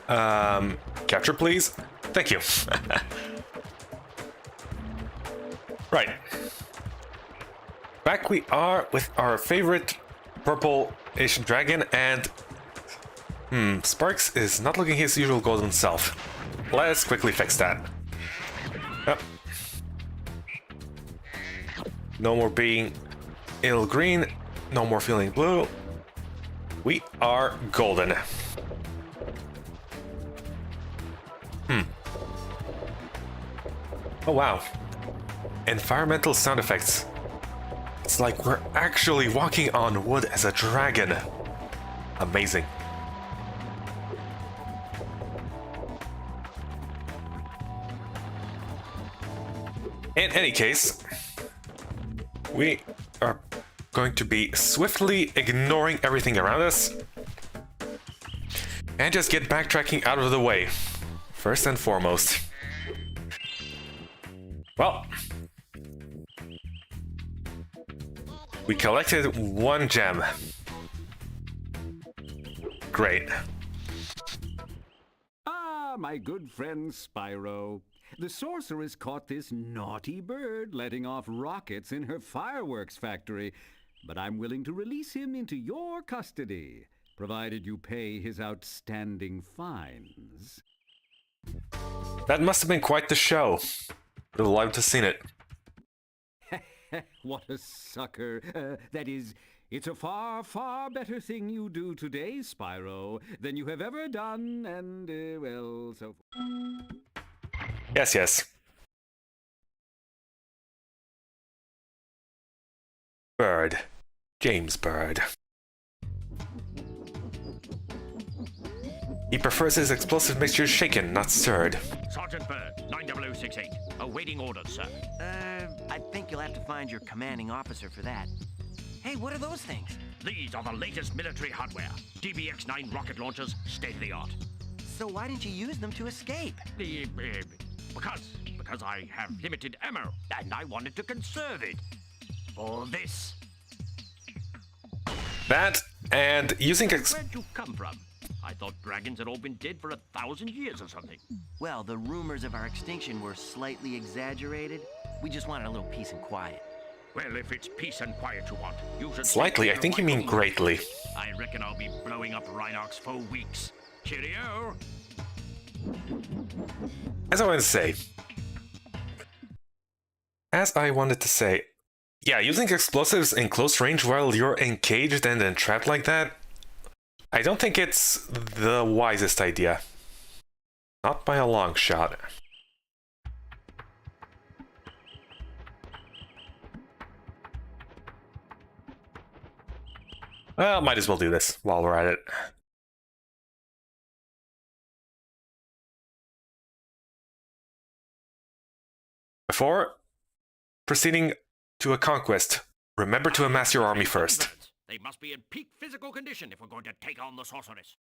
Capture, please. Thank you. Right. Back we are with our favorite purple Asian dragon, and Sparks is not looking his usual golden self. Let's quickly fix that. Yep. No more being ill green, no more feeling blue. We are golden. Oh wow. Environmental sound effects. It's like we're actually walking on wood as a dragon. Amazing. In any case, we are going to be swiftly ignoring everything around us and just get backtracking out of the way, first and foremost. Well, we collected 1 gem. Great. Ah, my good friend Spyro. The sorceress caught this naughty bird letting off rockets in her fireworks factory, but I'm willing to release him into your custody, provided you pay his outstanding fines. That must have been quite the show. Would have loved to have seen it. What a sucker. That is, it's a far, far better thing you do today, Spyro, than you have ever done, and, well, so... Yes, yes. Byrd. James Byrd. He prefers his explosive mixtures shaken, not stirred. Sergeant Byrd, 90068. Awaiting orders, sir. I think you'll have to find your commanding officer for that. Hey, what are those things? These are the latest military hardware. DBX-9 rocket launchers, state-of-the-art. So why didn't you use them to escape? Because I have limited ammo, and I wanted to conserve it. For this. That, and using Where'd you come from? I thought dragons had all been dead for 1,000 years or something. Well, the rumors of our extinction were slightly exaggerated. We just wanted a little peace and quiet. Well, if it's peace and quiet you want, you should... Slightly, I think you mean greatly. I reckon I'll be blowing up Rhinox for weeks. Cheerio! As I wanted to say, yeah, using explosives in close range while you're encaged and then trapped like that, I don't think it's the wisest idea. Not by a long shot. Well, might as well do this while we're at it. Before proceeding to a conquest, remember to amass your army first. They must be in peak physical condition if we're going to take on the sorceress.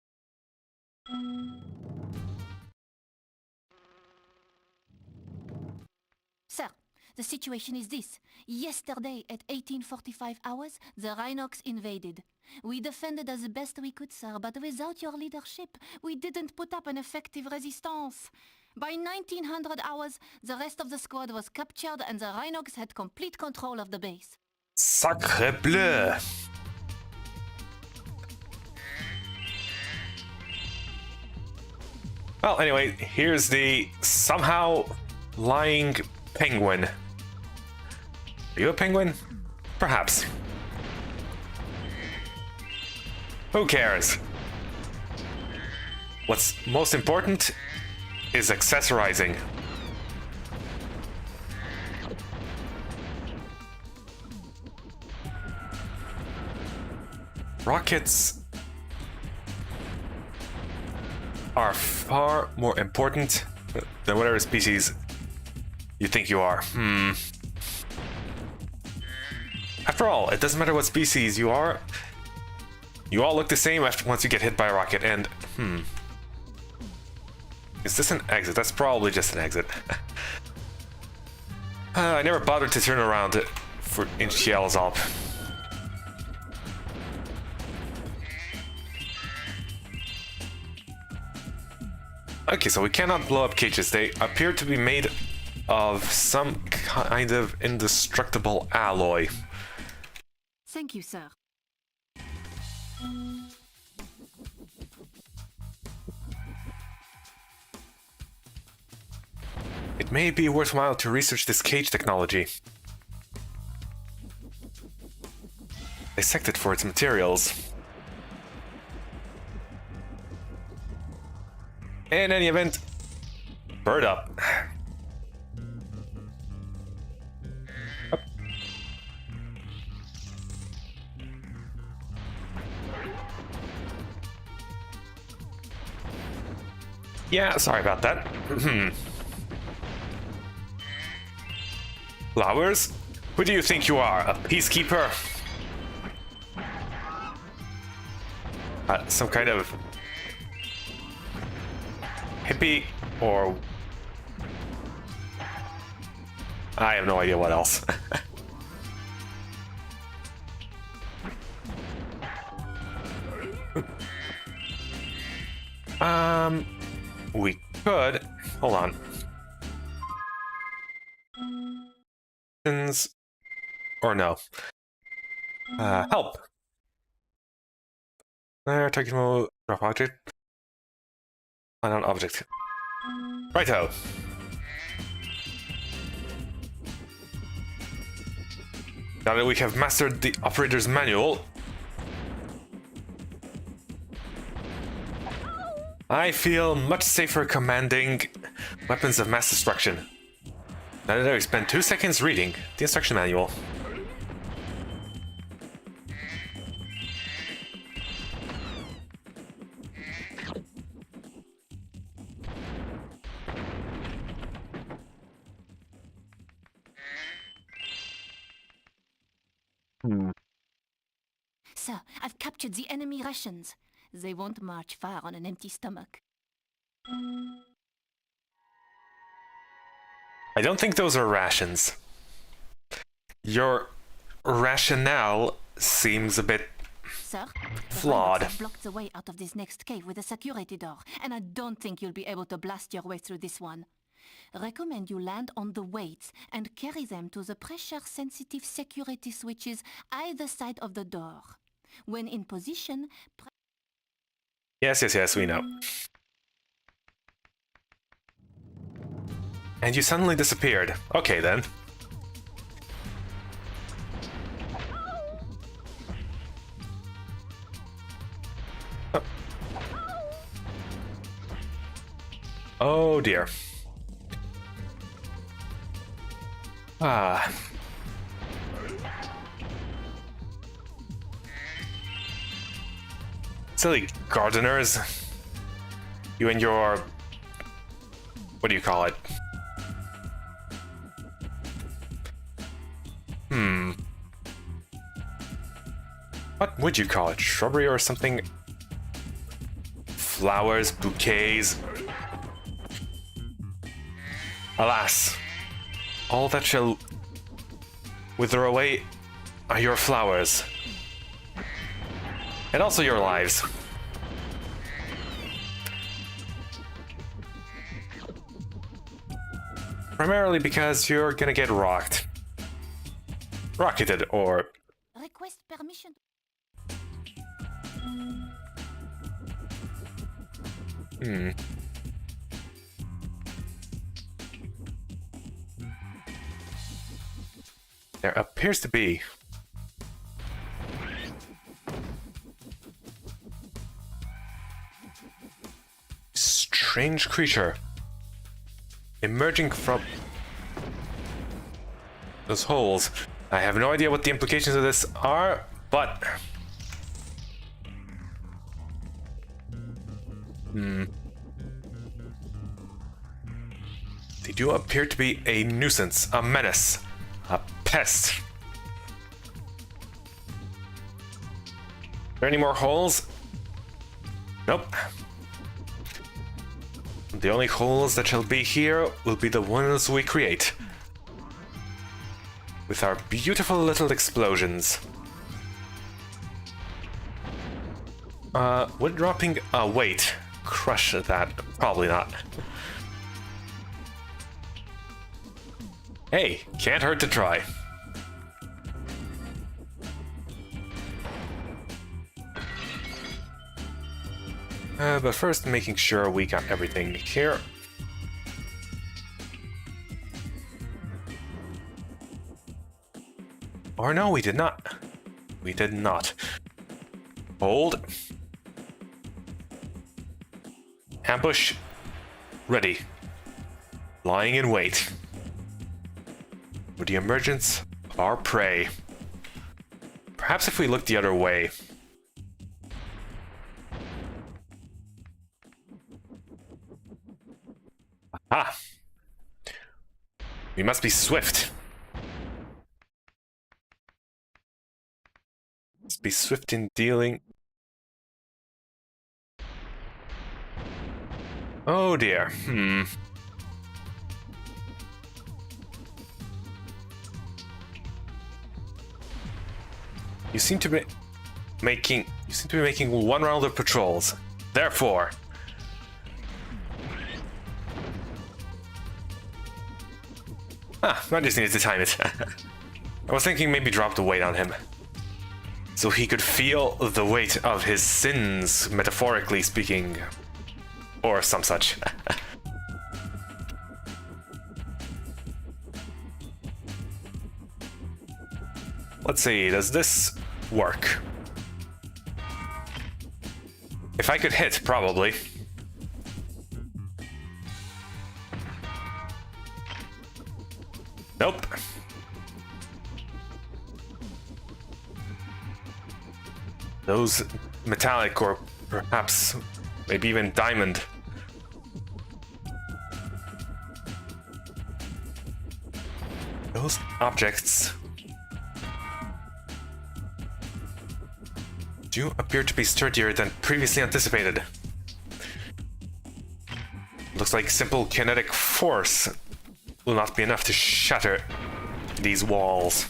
Sir, the situation is this. Yesterday at 1845 hours, the Rhinox invaded. We defended as best we could, sir, but without your leadership, we didn't put up an effective resistance. By 1900 hours, the rest of the squad was captured and the Rhinox had complete control of the base. Sacre bleu! Well, anyway, here's the somehow lying penguin. Are you a penguin? Perhaps. Who cares? What's most important is accessorizing. Rockets are far more important than whatever species you think you are. After all, it doesn't matter what species you are. You all look the same once you get hit by a rocket, and is this an exit? That's probably just an exit. I never bothered to turn around for shells up. Okay, so we cannot blow up cages. They appear to be made of some kind of indestructible alloy. Thank you, sir. It may be worthwhile to research this cage technology. Dissect it for its materials. In any event, Byrd up. Up. Yeah, sorry about that. Flowers? Who do you think you are? A peacekeeper? Some kind of hippie, or I have no idea what else. We could hold on. Or no. Help. There, target mode, drop object. Unknown object. Righto. Now that we have mastered the operator's manual, I feel much safer commanding weapons of mass destruction. Now that I spent 2 seconds reading the instruction manual. Sir, I've captured the enemy Russians. They won't march far on an empty stomach. I don't think those are rations. Your rationale seems a bit Sir, the flawed. Rhinos have blocked the way out of this next cave with a security door, and I don't think you'll be able to blast your way through this one. Recommend you land on the weights and carry them to the pressure-sensitive security switches either side of the door. When in position, Yes, we know. And you suddenly disappeared. Okay, then. Oh, oh dear. Ah. Silly gardeners. You and your... what do you call it? What would you call it? Shrubbery or something? Flowers, bouquets. Alas, all that shall wither away are your flowers. And also your lives. Primarily because you're gonna get rocked. Rocketed, or... request permission. There appears to be... strange creature emerging from those holes. I have no idea what the implications of this are, but... They do appear to be a nuisance, a menace, a pest. Are there any more holes? Nope. The only holes that shall be here will be the ones we create. With our beautiful little explosions. Wood dropping... wait. crush that? Probably not. Hey, can't hurt to try. But first, making sure we got everything here. Or no, we did not. We did not. Hold. Ambush. Ready. Lying in wait. For the emergence of our prey. Perhaps if we look the other way. Ah. We must be swift. Must be swift in dealing. Oh dear. You seem to be making one round of patrols. Therefore, I just needed to time it. I was thinking maybe drop the weight on him, so he could feel the weight of his sins, metaphorically speaking, or some such. Let's see, does this work? If I could hit, probably. Nope. Those metallic, or perhaps maybe even diamond. Those objects do appear to be sturdier than previously anticipated. Looks like simple kinetic force will not be enough to shatter these walls.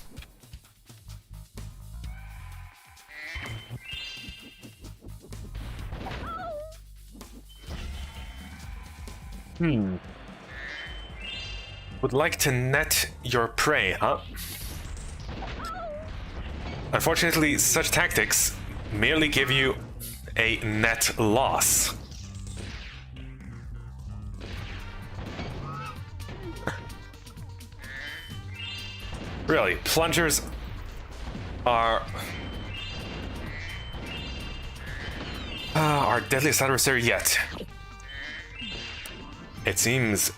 Would like to net your prey, huh? Unfortunately, such tactics merely give you a net loss. Really, plungers are our deadliest adversary yet. It seems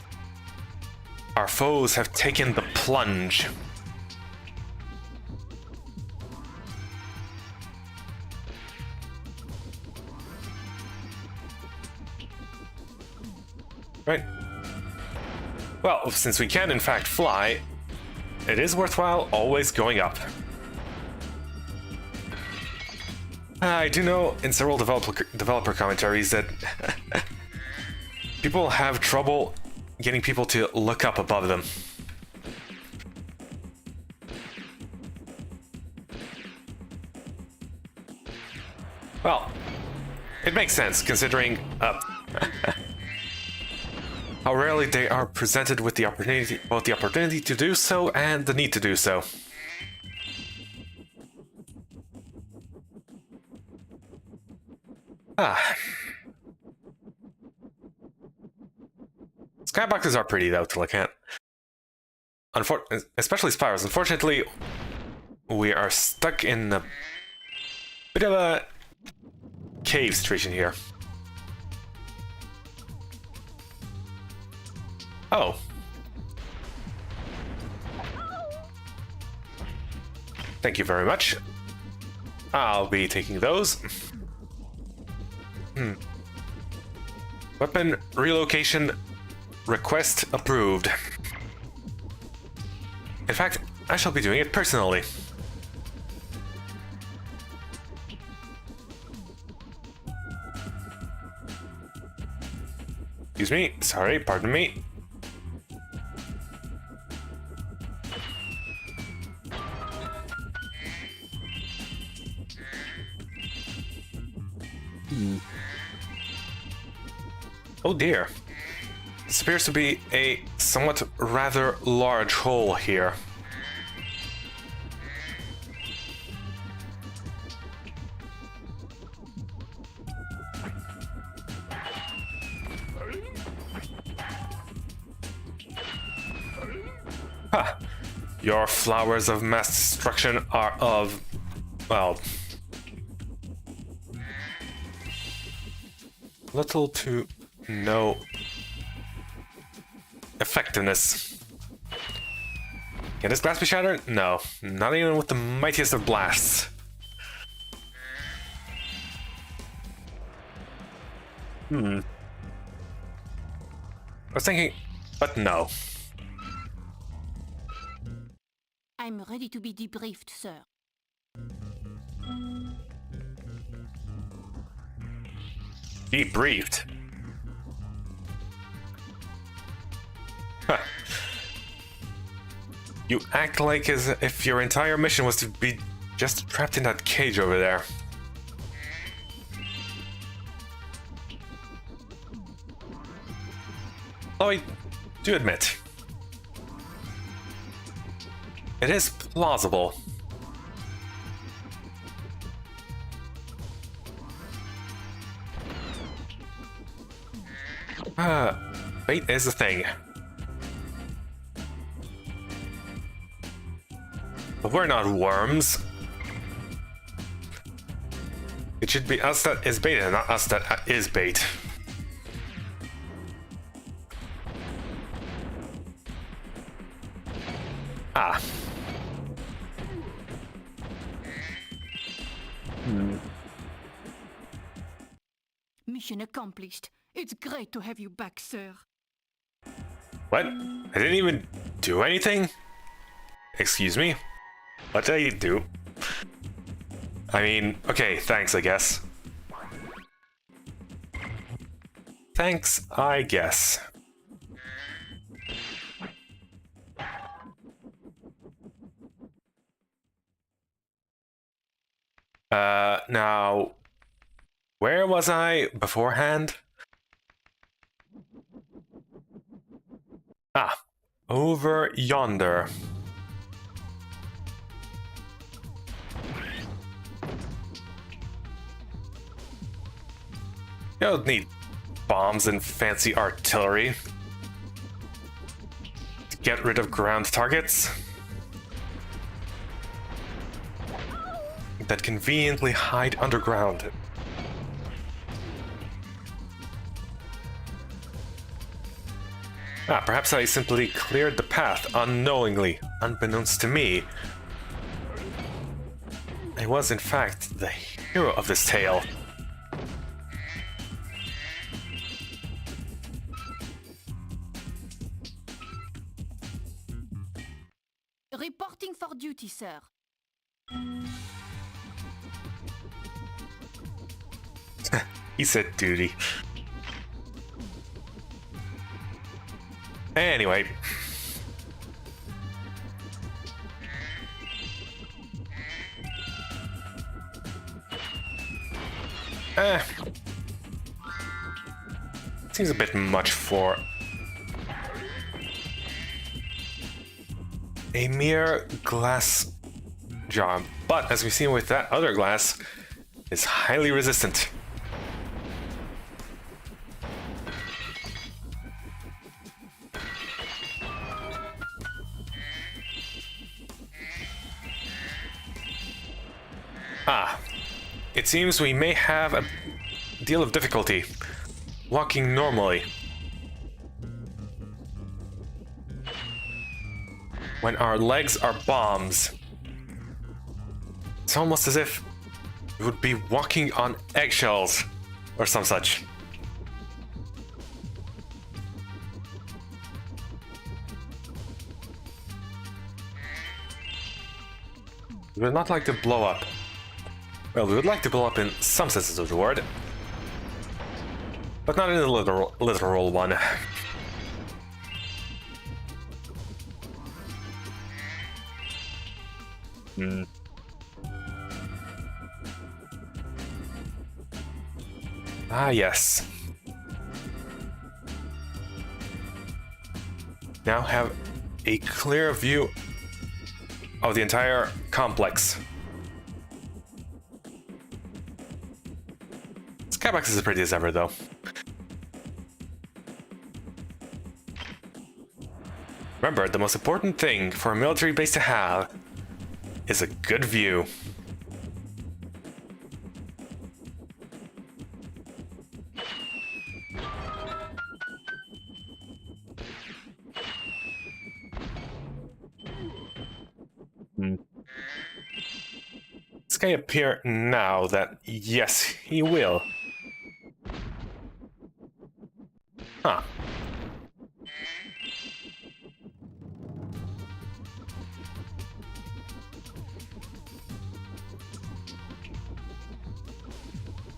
our foes have taken the plunge. Right. Well, since we can in fact fly, it is worthwhile always going up. I do know in several developer commentaries that people have trouble getting people to look up above them. Well, it makes sense considering how rarely they are presented with the opportunity, both the opportunity to do so and the need to do so. Skyboxes are pretty though to look at. Especially Spyros. Unfortunately, we are stuck in a bit of a cave situation here. Oh. Thank you very much. I'll be taking those. Weapon relocation request approved. In fact, I shall be doing it personally. Excuse me, sorry, pardon me. Oh dear. This appears to be a somewhat rather large hole here. Ha! Your flowers of mass destruction are of, well, little to no effectiveness. Can this glass be shattered? No, not even with the mightiest of blasts. I was thinking, but no. I'm ready to be debriefed, sir. Debriefed? Huh. You act like as if your entire mission was to be just trapped in that cage over there. Though I do admit, it is plausible. Bait is a thing. But we're not worms. It should be us that is bait and not us that is bait. Ah. Mission accomplished. It's great to have you back, sir. What? I didn't even do anything? Excuse me? What did I do? I mean, okay, thanks, I guess. Thanks, I guess. Now, where was I beforehand? Ah, over yonder. You don't need bombs and fancy artillery to get rid of ground targets that conveniently hide underground. Ah, perhaps I simply cleared the path unknowingly, unbeknownst to me. I was, in fact, the hero of this tale. Reporting for duty, sir. He said duty. Anyway. Seems a bit much for a mere glass job, but as we've seen with that other glass, is highly resistant. Ah, it seems we may have a deal of difficulty walking normally when our legs are bombs. It's almost as if we would be walking on eggshells or some such. We would not like to blow up. Well, we would like to blow up in some senses of the word, but not in the literal one. Ah, yes. now have a clear view of the entire complex. Skybox is as pretty as ever, though. Remember, the most important thing for a military base to have is a good view. This guy appear now that, yes, he will. Huh.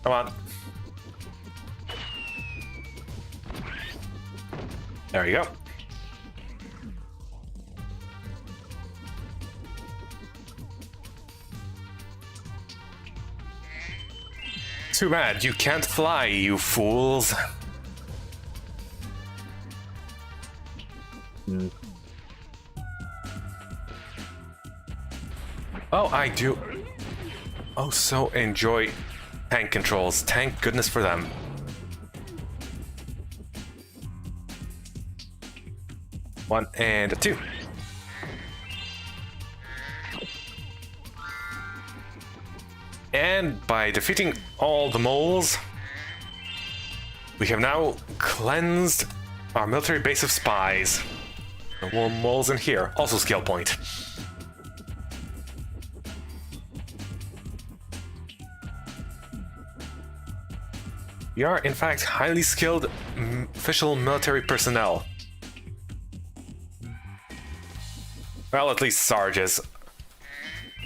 Come on. There you go. Too bad you can't fly, you fools. Oh, I do. Oh, so enjoy tank controls. Thank goodness for them. One and a two. And by defeating all the moles, we have now cleansed our military base of spies. No more moles in here. Also skill point. We are, in fact, highly skilled official military personnel. Well, at least Sarges.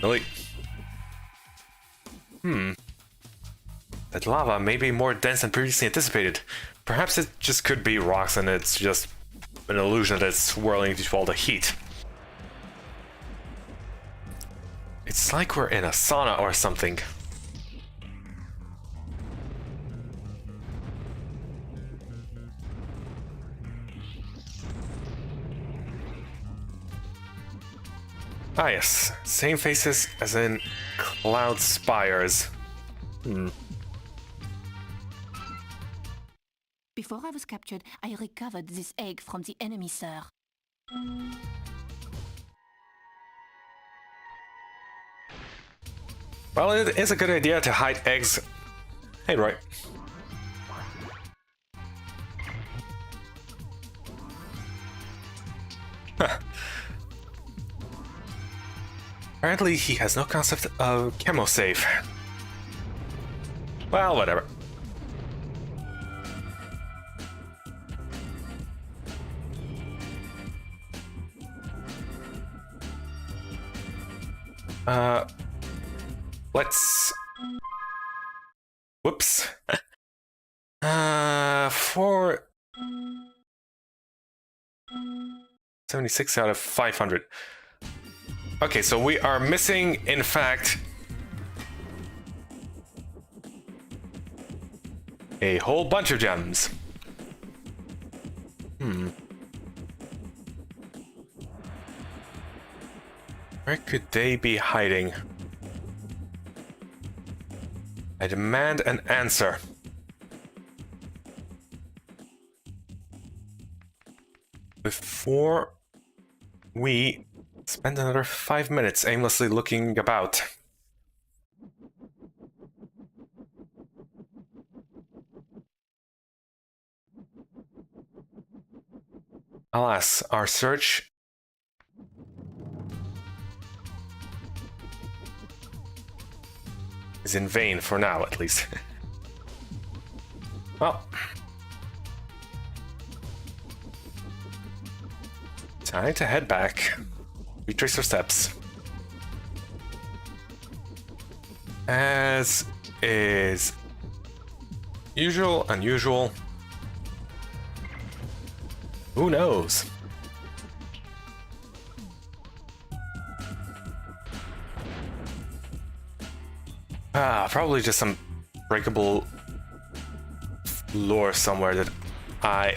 Really? That lava may be more dense than previously anticipated. Perhaps it just could be rocks and it's just an illusion that it's swirling due to all the heat. It's like we're in a sauna or something. Ah yes, same faces as in Cloud Spires. Before I was captured, I recovered this egg from the enemy, sir. Well, it is a good idea to hide eggs. Hey, Roy. Huh. Apparently, he has no concept of camo safe. Well, whatever. Let's... Whoops. For... 76 out of 500. Okay, so we are missing, in fact, a whole bunch of gems. Where could they be hiding? I demand an answer. Before we spend another 5 minutes aimlessly looking about. Alas, our search is in vain for now, at least. Well, time to head back. Retrace our steps. As is usual, unusual. Who knows? Probably just some breakable lore somewhere that I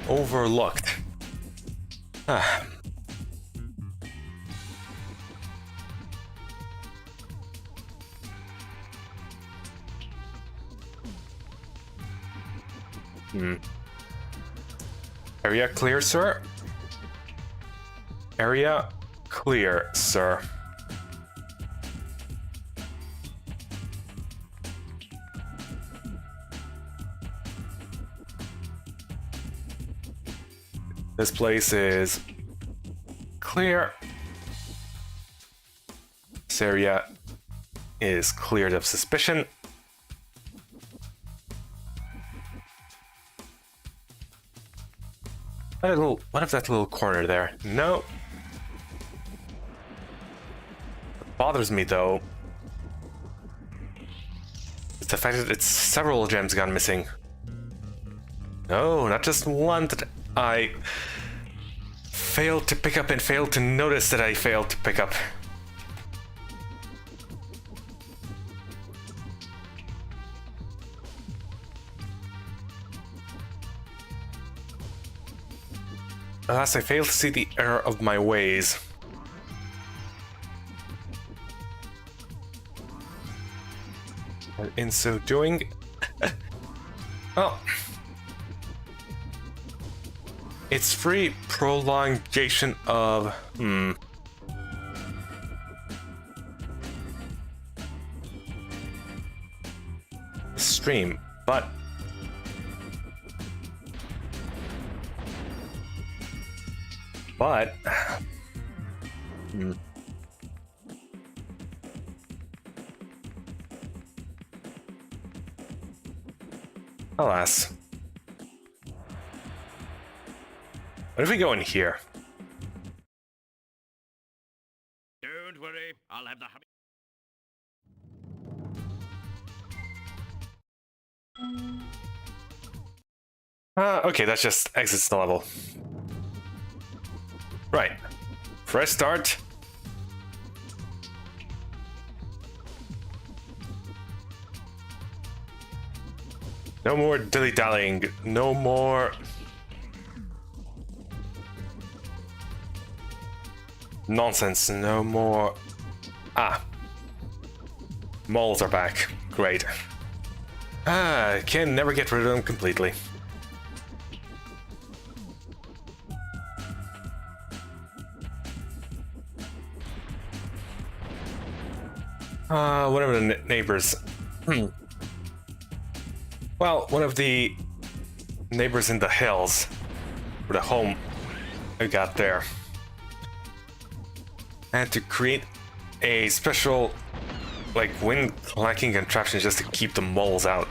overlooked. Ah. Area clear, sir? Area clear, sir. This place is clear. This area is cleared of suspicion. What of that little corner there? No. What bothers me though is the fact that it's several gems gone missing. No, not just one that I failed to pick up and failed to notice that I failed to pick up. Alas, I failed to see the error of my ways. And in so doing... well... it's free prolongation of... stream, but... alas. What if we go in here? Don't worry, I'll have the hubby. Okay, that just exits the level. Right. Fresh start. No more dilly-dallying. No more... nonsense. No more... ah. Moles are back. Great. Ah, can never get rid of them completely. One of the neighbors. Well, one of the neighbors in the hills, for the home I got there, and to create a special, like, wind clacking contraption just to keep the moles out.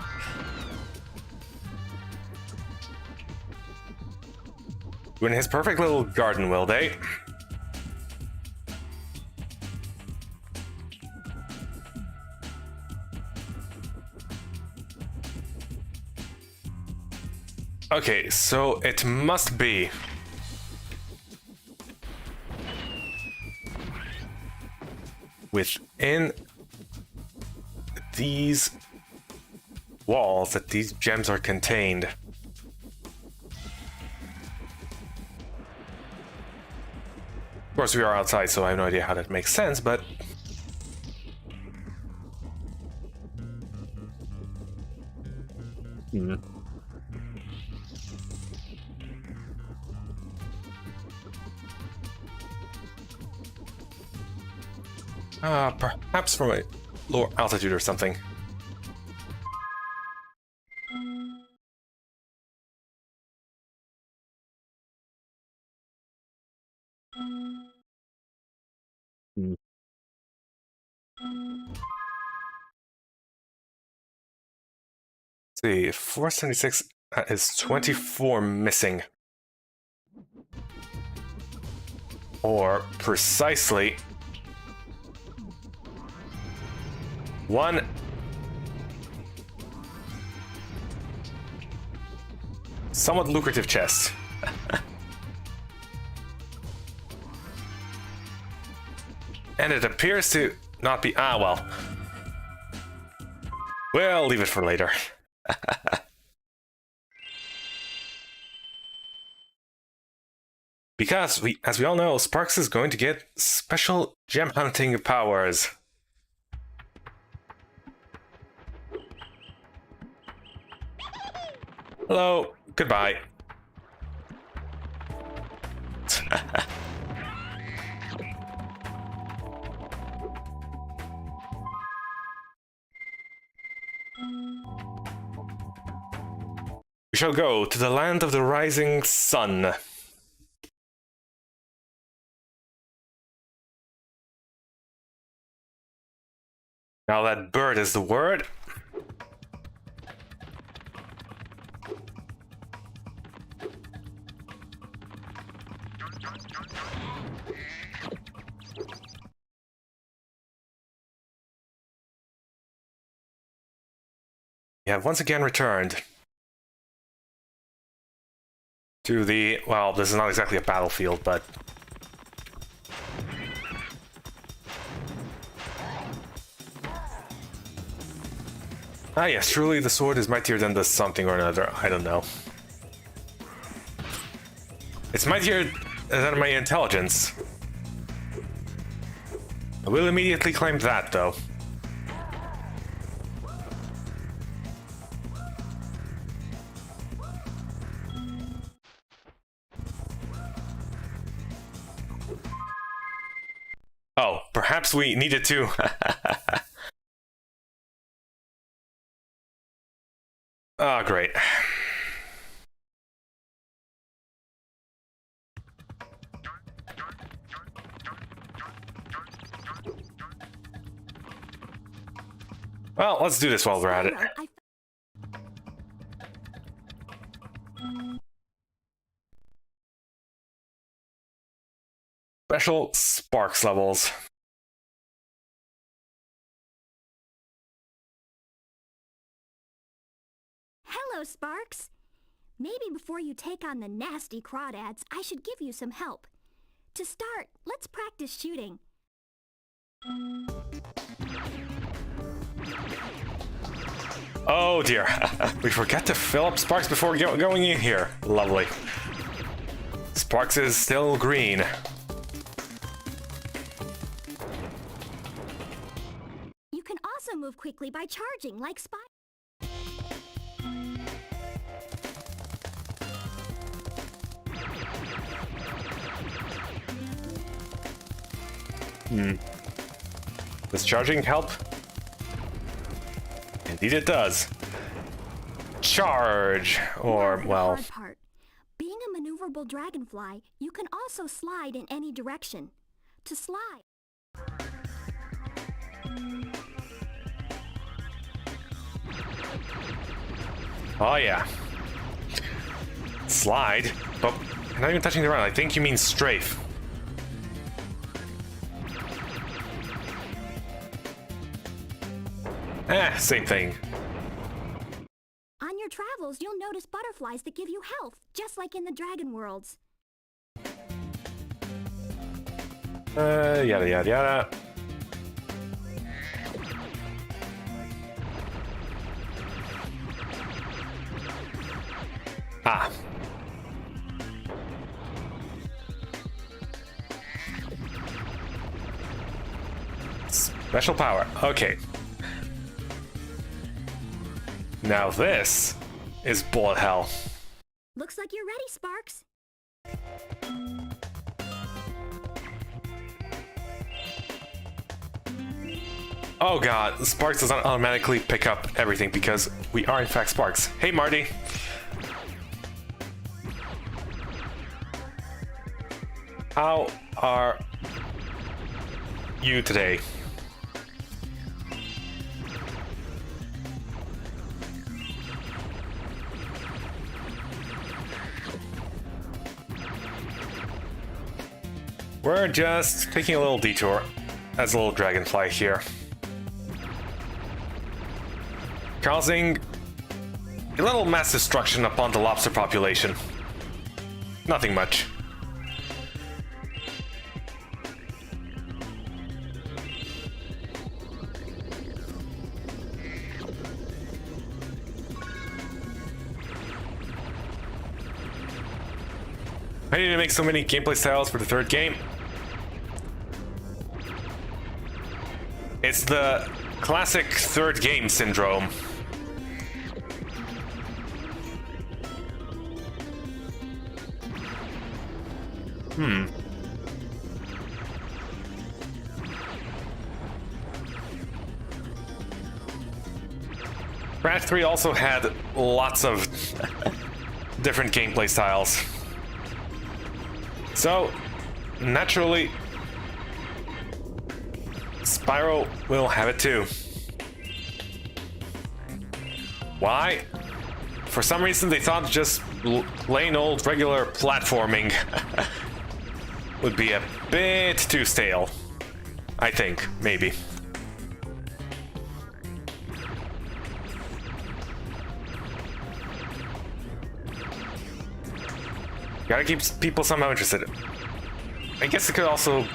In his perfect little garden, will they? Okay, so it must be within these walls that these gems are contained. Of course, we are outside, so I have no idea how that makes sense, but... perhaps from a lower altitude or something. Let's see, 476 is 24 missing. Or precisely... one somewhat lucrative chest. And it appears to not be... ah, well. We'll leave it for later. Because, as we all know, Sparks is going to get special gem hunting powers. Hello, goodbye. We shall go to the land of the rising sun. Now that Byrd is the word. We have once again returned to the, well, this is not exactly a battlefield, but ah yes, truly the sword is mightier than the something or another, I don't know. It's mightier than my intelligence. I will immediately claim that, though. Oh, perhaps we needed to. Ah, great. Well, let's do this while we're at it. Special Sparks levels. Hello, Sparks. Maybe before you take on the nasty Crawdads, I should give you some help. To start, let's practice shooting. Oh dear, we forget to fill up Sparks before going in here. Lovely. Sparks is still green. You can also move quickly by charging, like Spyro. Does charging help? Indeed it does. Charge! Or, Now, the well... hard part. Being a maneuverable dragonfly, you can also slide in any direction. To slide. Oh yeah. Slide? Oh, not even touching the ground. I think you mean strafe. Same thing. On your travels, you'll notice butterflies that give you health, just like in the dragon worlds. Yada yada yada. Ah. Special power. Okay. Now this is bullet hell. Looks like you're ready, Sparks. Oh god, Sparks does not automatically pick up everything because we are in fact Sparks. Hey Marty! How are you today? We're just taking a little detour as a little dragonfly here. Causing a little mass destruction upon the lobster population. Nothing much. I need to make so many gameplay styles for the third game. It's the classic third game syndrome. Crash 3 also had lots of different gameplay styles. So, naturally, Spyro will have it too. Why? For some reason they thought just plain old regular platforming would be a bit too stale. I think, maybe. Gotta keep people somehow interested. I guess it could also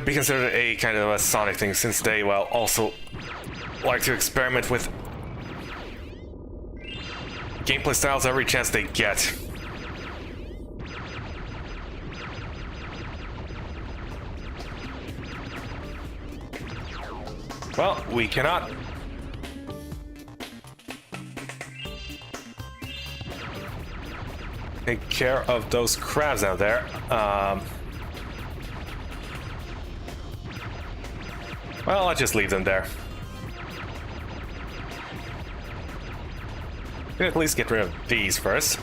be considered a kind of a Sonic thing, since they, well, also like to experiment with gameplay styles every chance they get. Well, we cannot take care of those crabs out there. Well, I'll just leave them there. Can at least get rid of these first.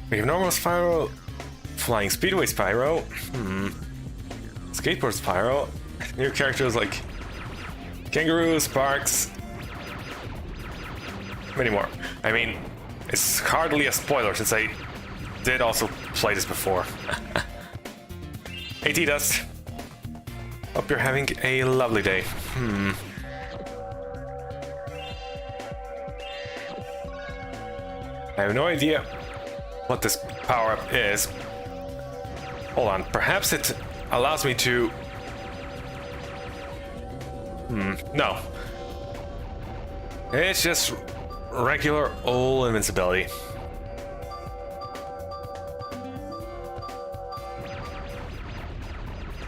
We have normal Spyro, flying Speedway Spyro, skateboard Spyro, new characters like Kangaroo, Sparks, many more. I mean, it's hardly a spoiler since I did also play this before. AT Dust, hope you're having a lovely day. I have no idea what this power-up is. Hold on, perhaps it allows me to... no. It's just regular old invincibility.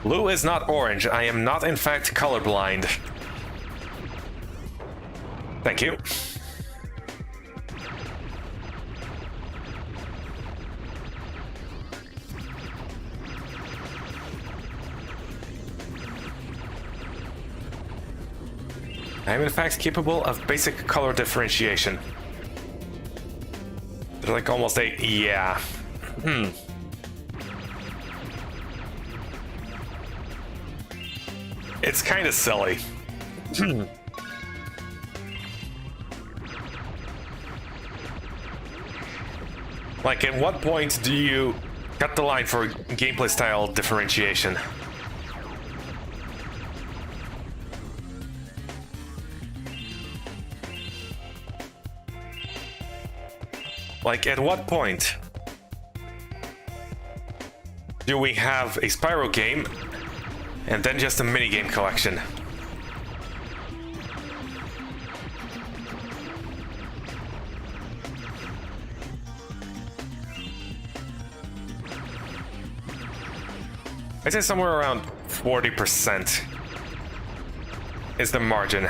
Blue is not orange. I am not, in fact, colorblind. Thank you. I am in fact capable of basic color differentiation. They're like almost a... yeah. It's kind of silly. Like, at what point do you cut the line for gameplay style differentiation? Like, at what point do we have a Spyro game and then just a minigame collection? I'd say somewhere around 40% is the margin.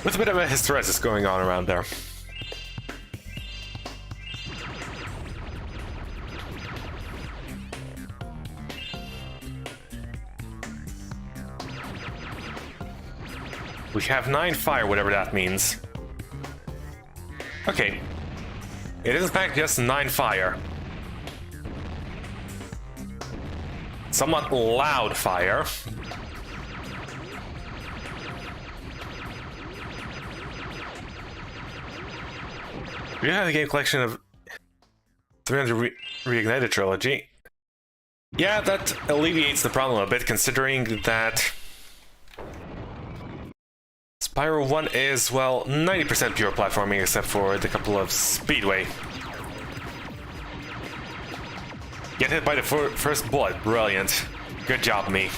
With a bit of a hysteresis going on around there. We have 9 fire, whatever that means. Okay. It is in fact just 9 fire. Somewhat loud fire. We have a game collection of 300 Reignited Trilogy. Yeah, that alleviates the problem a bit, considering that Spyro 1 is, well, 90% pure platforming except for the couple of Speedway. Get hit by the first bullet, brilliant. Good job, me.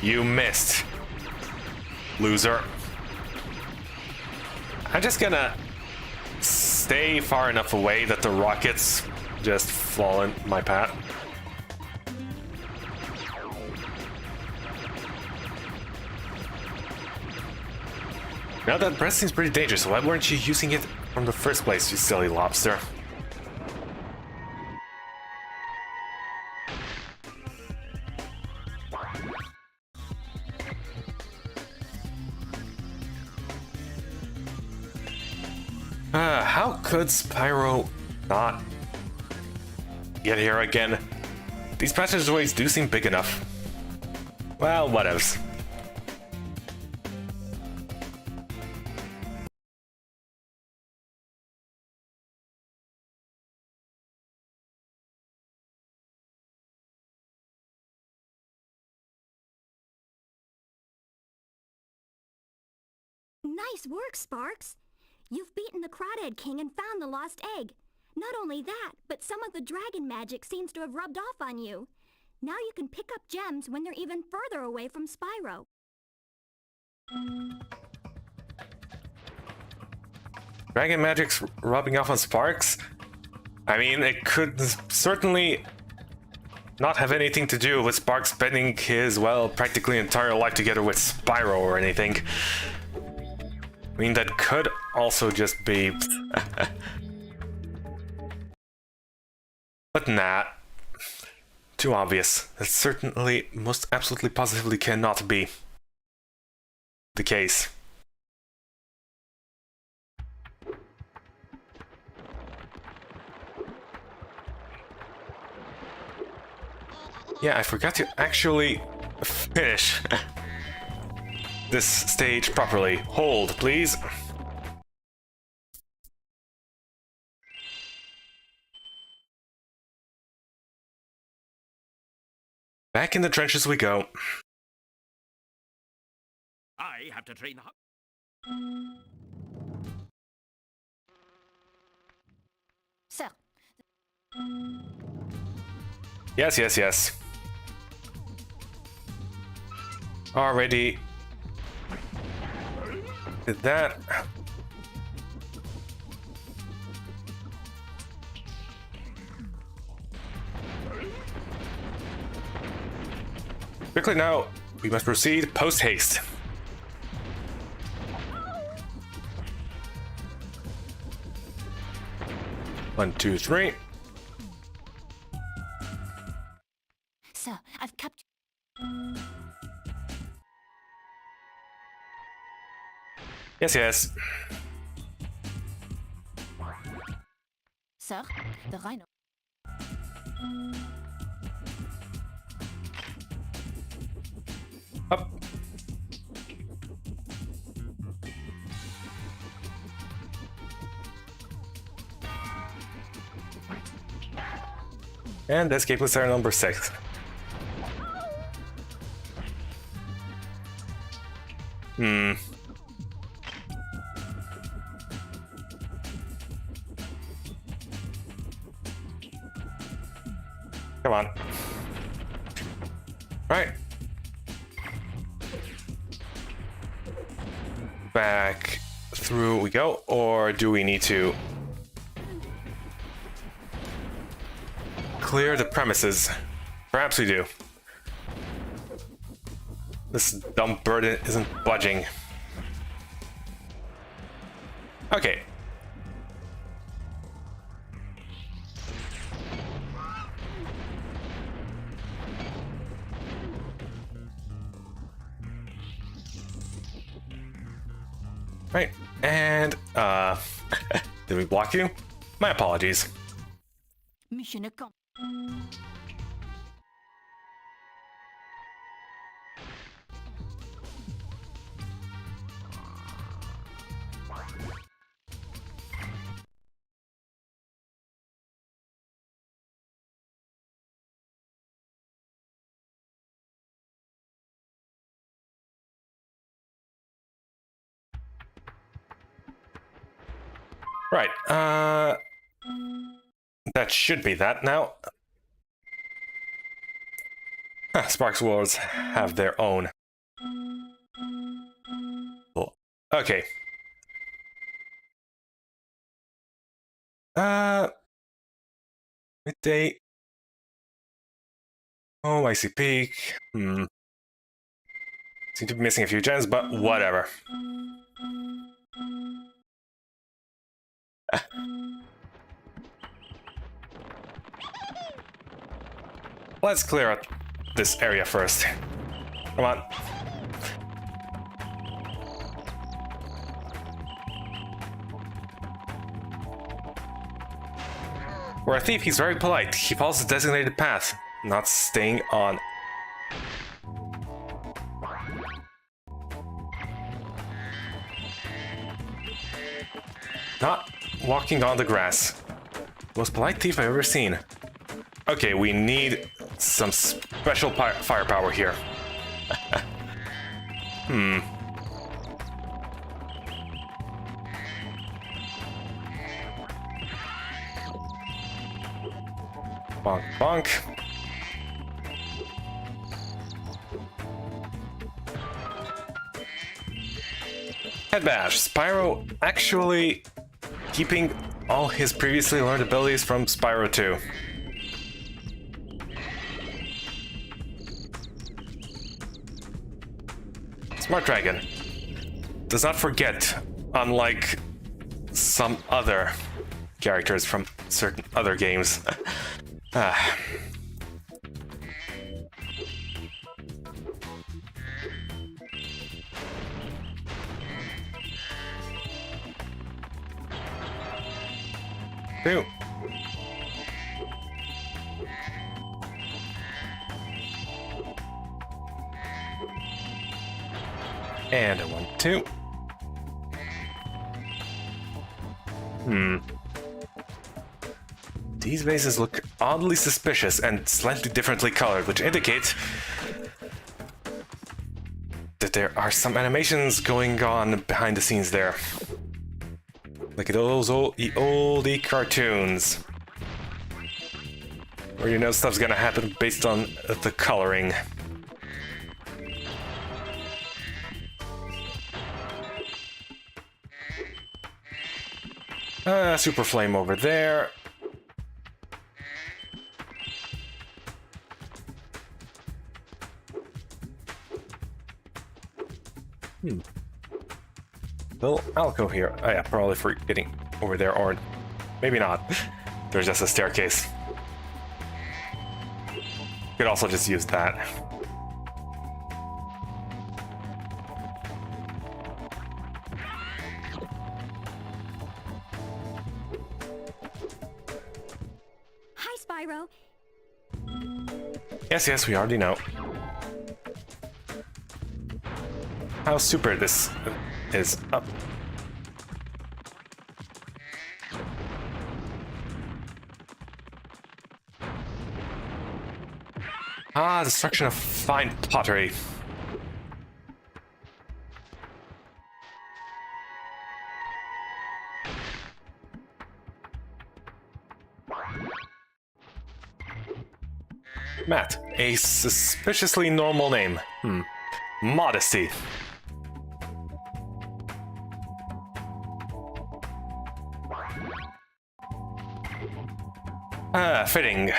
You missed, loser. I'm just gonna stay far enough away that the rockets just fall in my path. Now that breath seems pretty dangerous, why weren't you using it from the first place, you silly lobster? How could Spyro not get here again? These passageways do seem big enough. Well, whatevs. Nice work, Sparks. You've beaten the Crawdad King and found the lost egg. Not only that, but some of the dragon magic seems to have rubbed off on you. Now you can pick up gems when they're even further away from Spyro. Dragon magic's rubbing off on Sparks? I mean, it could certainly not have anything to do with Sparks spending his, well, practically entire life together with Spyro or anything. I mean, that could also just be... But nah. Too obvious. That certainly, most absolutely positively cannot be the case. Yeah, I forgot to actually finish this stage properly. Hold, please. Back in the trenches we go. I have to train the... Sir, Yes, yes, yes. Already did that. Quickly now, we must proceed post haste. One, two, three. sir, I've captured... Yes, yes. Sir, the rhino... Up. And escape listener number 6. Come on. Right. Back through we go, or do we need to clear the premises? Perhaps we do. This dumb bird isn't budging. Okay. Right, and, did we block you? My apologies. Mission accomplished. Right, that should be that now. Sparks Worlds have their own. Cool. Okay. Midday. Oh, Icy Peak. Seem to be missing a few gems, but whatever. Let's clear out this area first. Come on. For a thief, he's very polite. He follows the designated path, not staying on. Not walking on the grass. Most polite thief I've ever seen. Okay, we need some special firepower here. Bonk, bonk. Head bash. Spyro actually keeping all his previously learned abilities from Spyro 2. Smart Dragon does not forget, unlike some other characters from certain other games. Two. And a 1, 2. These bases look oddly suspicious and slightly differently colored, which indicate that there are some animations going on behind the scenes there. Like those oldie cartoons, where you know stuff's gonna happen based on the coloring. Super Flame over there. Little alcove here. Oh yeah, probably for getting over there, or maybe not. There's just a staircase. Could also just use that. Hi, Spyro. Yes, we already know how super this is up. Destruction of fine pottery. Matt, a suspiciously normal name. Modesty. Fitting.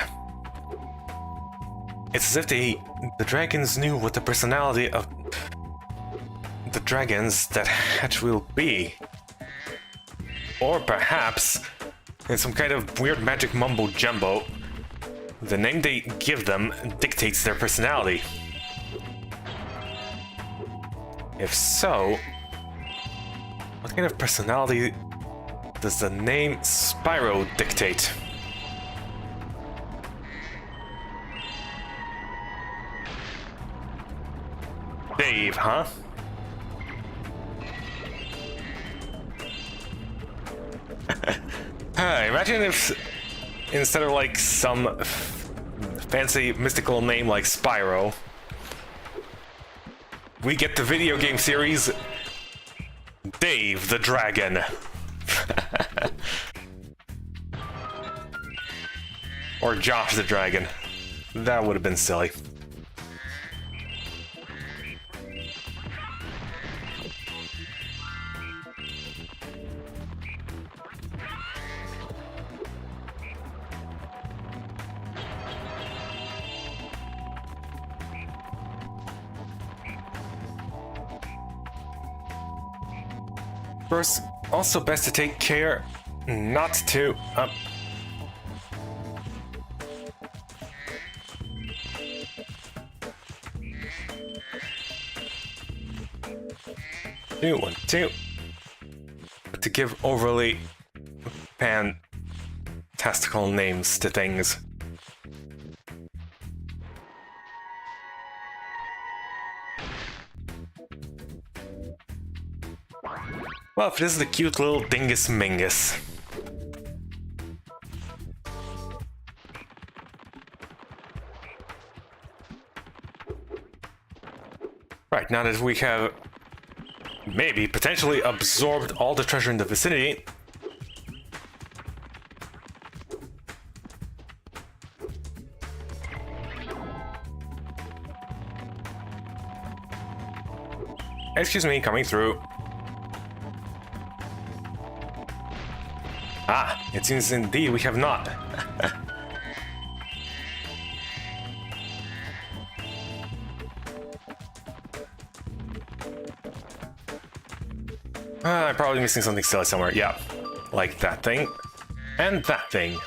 It's as if the dragons knew what the personality of the dragons that hatch will be. Or perhaps, in some kind of weird magic mumbo-jumbo, the name they give them dictates their personality. If so, what kind of personality does the name Spyro dictate? Dave, huh? Imagine if, instead of like some fancy mystical name like Spyro, we get the video game series Dave the Dragon. Or Josh the Dragon. That would have been silly. First, also best to take care not to two, 1, 2. To give overly fantastical names to things. Well, if this is the cute little Dingus Mingus. Right, now that we have maybe potentially absorbed all the treasure in the vicinity, excuse me, coming through. Ah, it seems indeed we have not. I'm probably missing something silly somewhere. Yeah, like that thing. And that thing.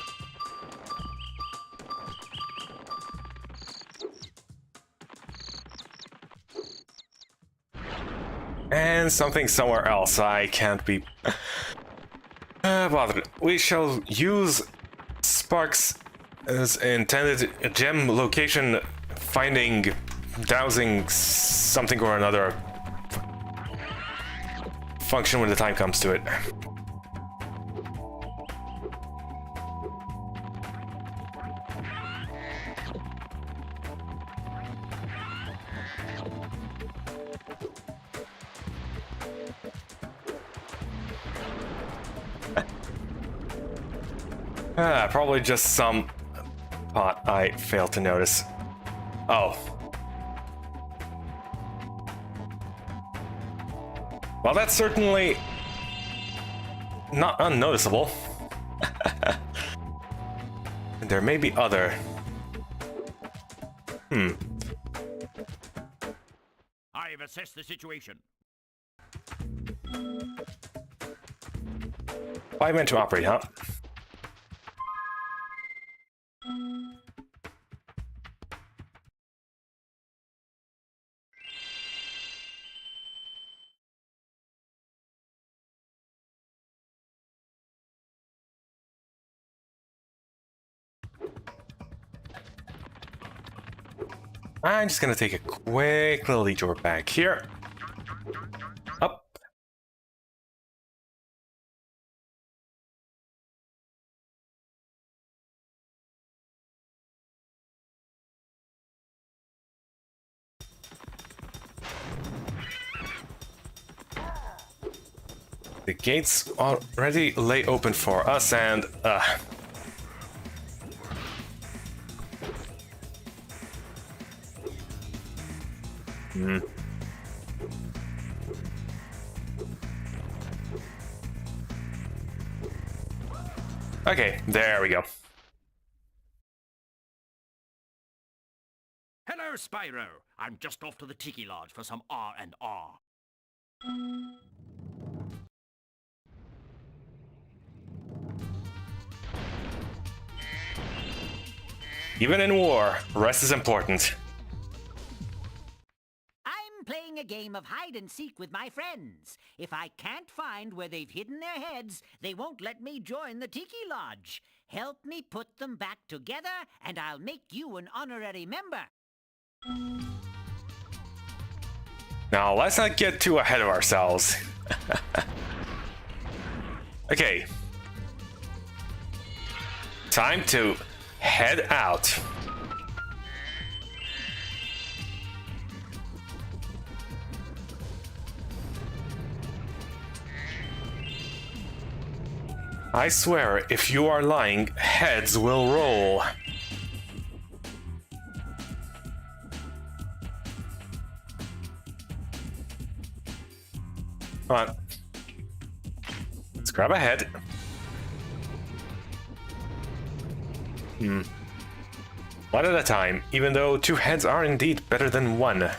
And something somewhere else. I can't be bothered. We shall use Sparks as intended gem location finding, dowsing something or another function when the time comes to it. Probably just some pot I failed to notice. Oh. Well, that's certainly not unnoticeable. There may be other. I have assessed the situation. I meant to operate, huh? I'm just gonna take a quick little detour back here. Up. The gates already lay open for us, and okay, there we go. Hello, Spyro. I'm just off to the Tiki Lodge for some R&R. Even in war, rest is important. I'm playing a game of hide-and-seek with my friends. If I can't find where they've hidden their heads, they won't let me join the Tiki Lodge. Help me put them back together, and I'll make you an honorary member. Now, let's not get too ahead of ourselves. Okay. Time to head out. I swear, if you are lying, heads will roll. Come on. Let's grab a head. One at a time, even though 2 heads are indeed better than 1.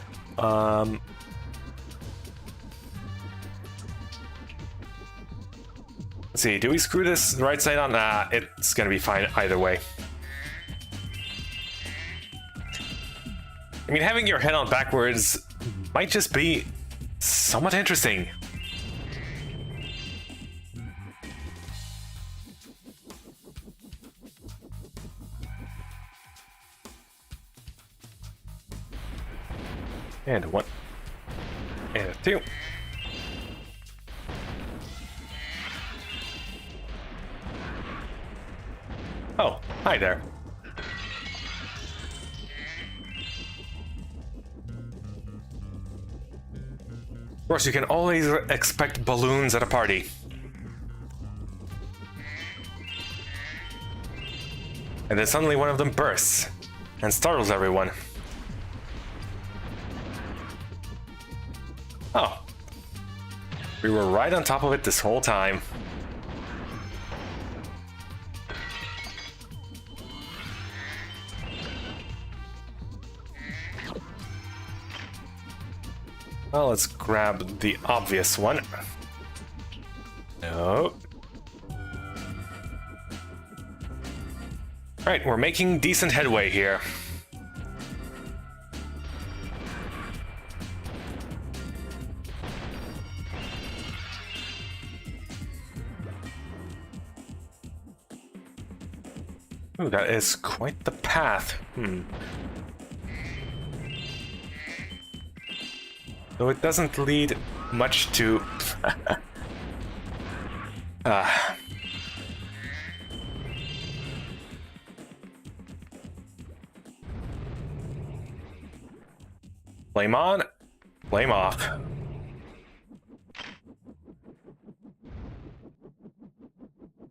Let's see, do we screw this right side on? Nah, it's gonna be fine either way. I mean, having your head on backwards might just be somewhat interesting. And 1. And 2. Oh, hi there. Of course, you can always expect balloons at a party. And then suddenly one of them bursts and startles everyone. Oh. We were right on top of it this whole time. Well, let's grab the obvious one. No. Right, we're making decent headway here. Ooh, that is quite the path. Though it doesn't lead much to... Flame on, flame off.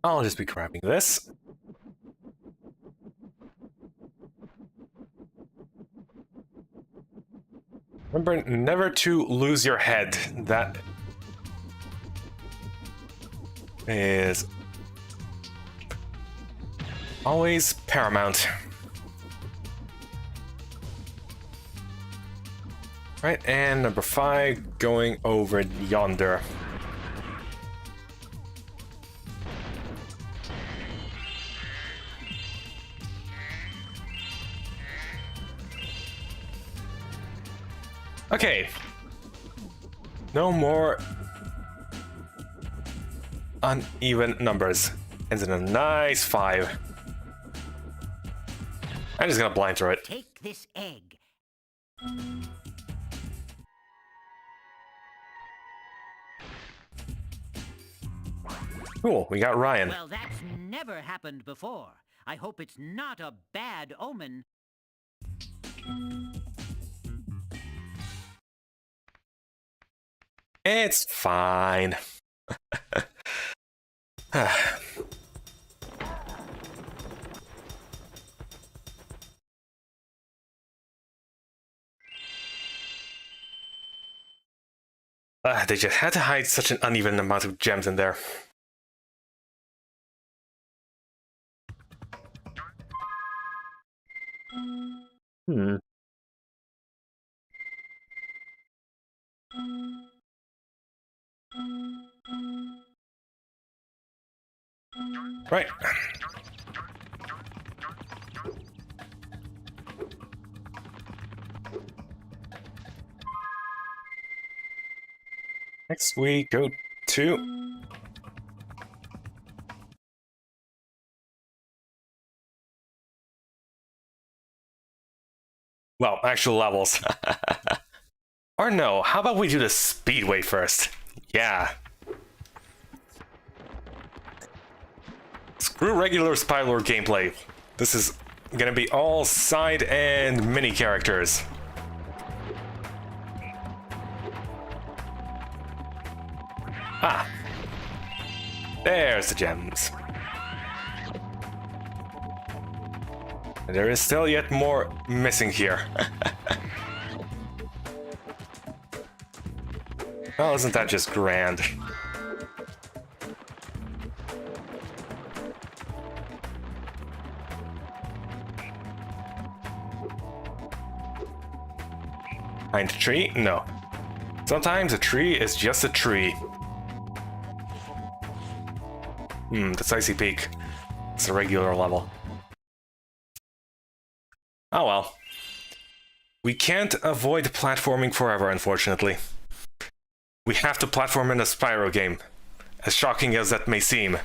I'll just be grabbing this. Remember, never to lose your head. That is always paramount. Right, and number 5 going over yonder. Okay. No more uneven numbers. Ends in a nice 5. I'm just gonna blind through it. Take this egg. Cool, we got Ryan. Well, that's never happened before. I hope it's not a bad omen. It's fine. They just had to hide such an uneven amount of gems in there. Right. Next we go to... well, actual levels. Or no, how about we do the Speedway first? Yeah. Screw regular Spyro gameplay. This is gonna be all side and mini characters. Ah. There's the gems. And there is still yet more missing here. Well, isn't that just grand? Behind a tree? No. Sometimes a tree is just a tree. That's Icy Peak. It's a regular level. Oh well. We can't avoid platforming forever, unfortunately. We have to platform in a Spyro game, as shocking as that may seem.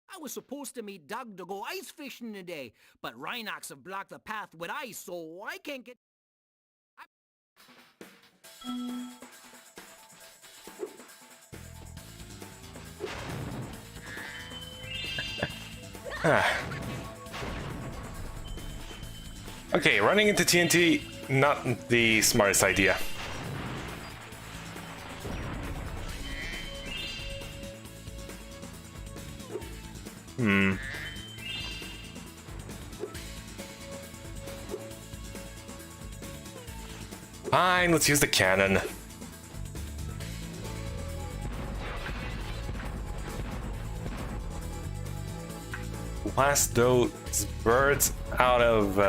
I was supposed to meet Doug to go ice fishing today, but Rhinox have blocked the path with ice, so I can't get... Okay, running into TNT, not the smartest idea. Fine, let's use the cannon. Blast those birds out of,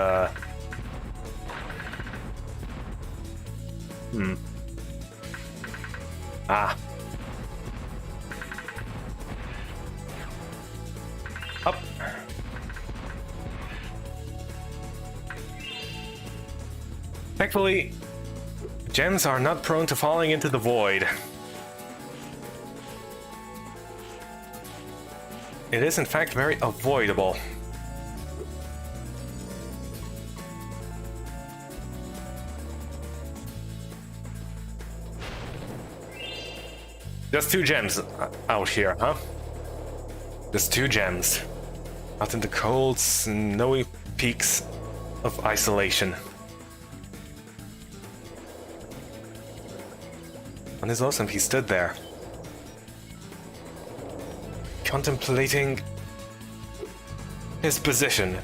Ah. Up. Thankfully, gems are not prone to falling into the void. It is in fact very avoidable. Just 2 gems out here, huh? Just 2 gems. Out in the cold, snowy peaks of isolation. On his awesome, he stood there, contemplating his position.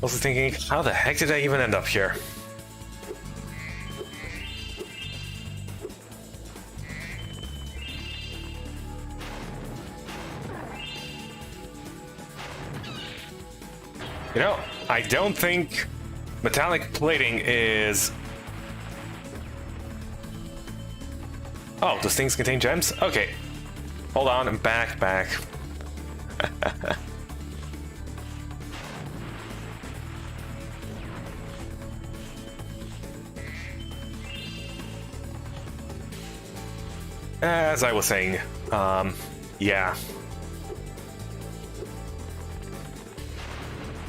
Also thinking, how the heck did I even end up here? You know, I don't think metallic plating is... Oh, those things contain gems? Okay. Hold on, I'm back. As I was saying, yeah.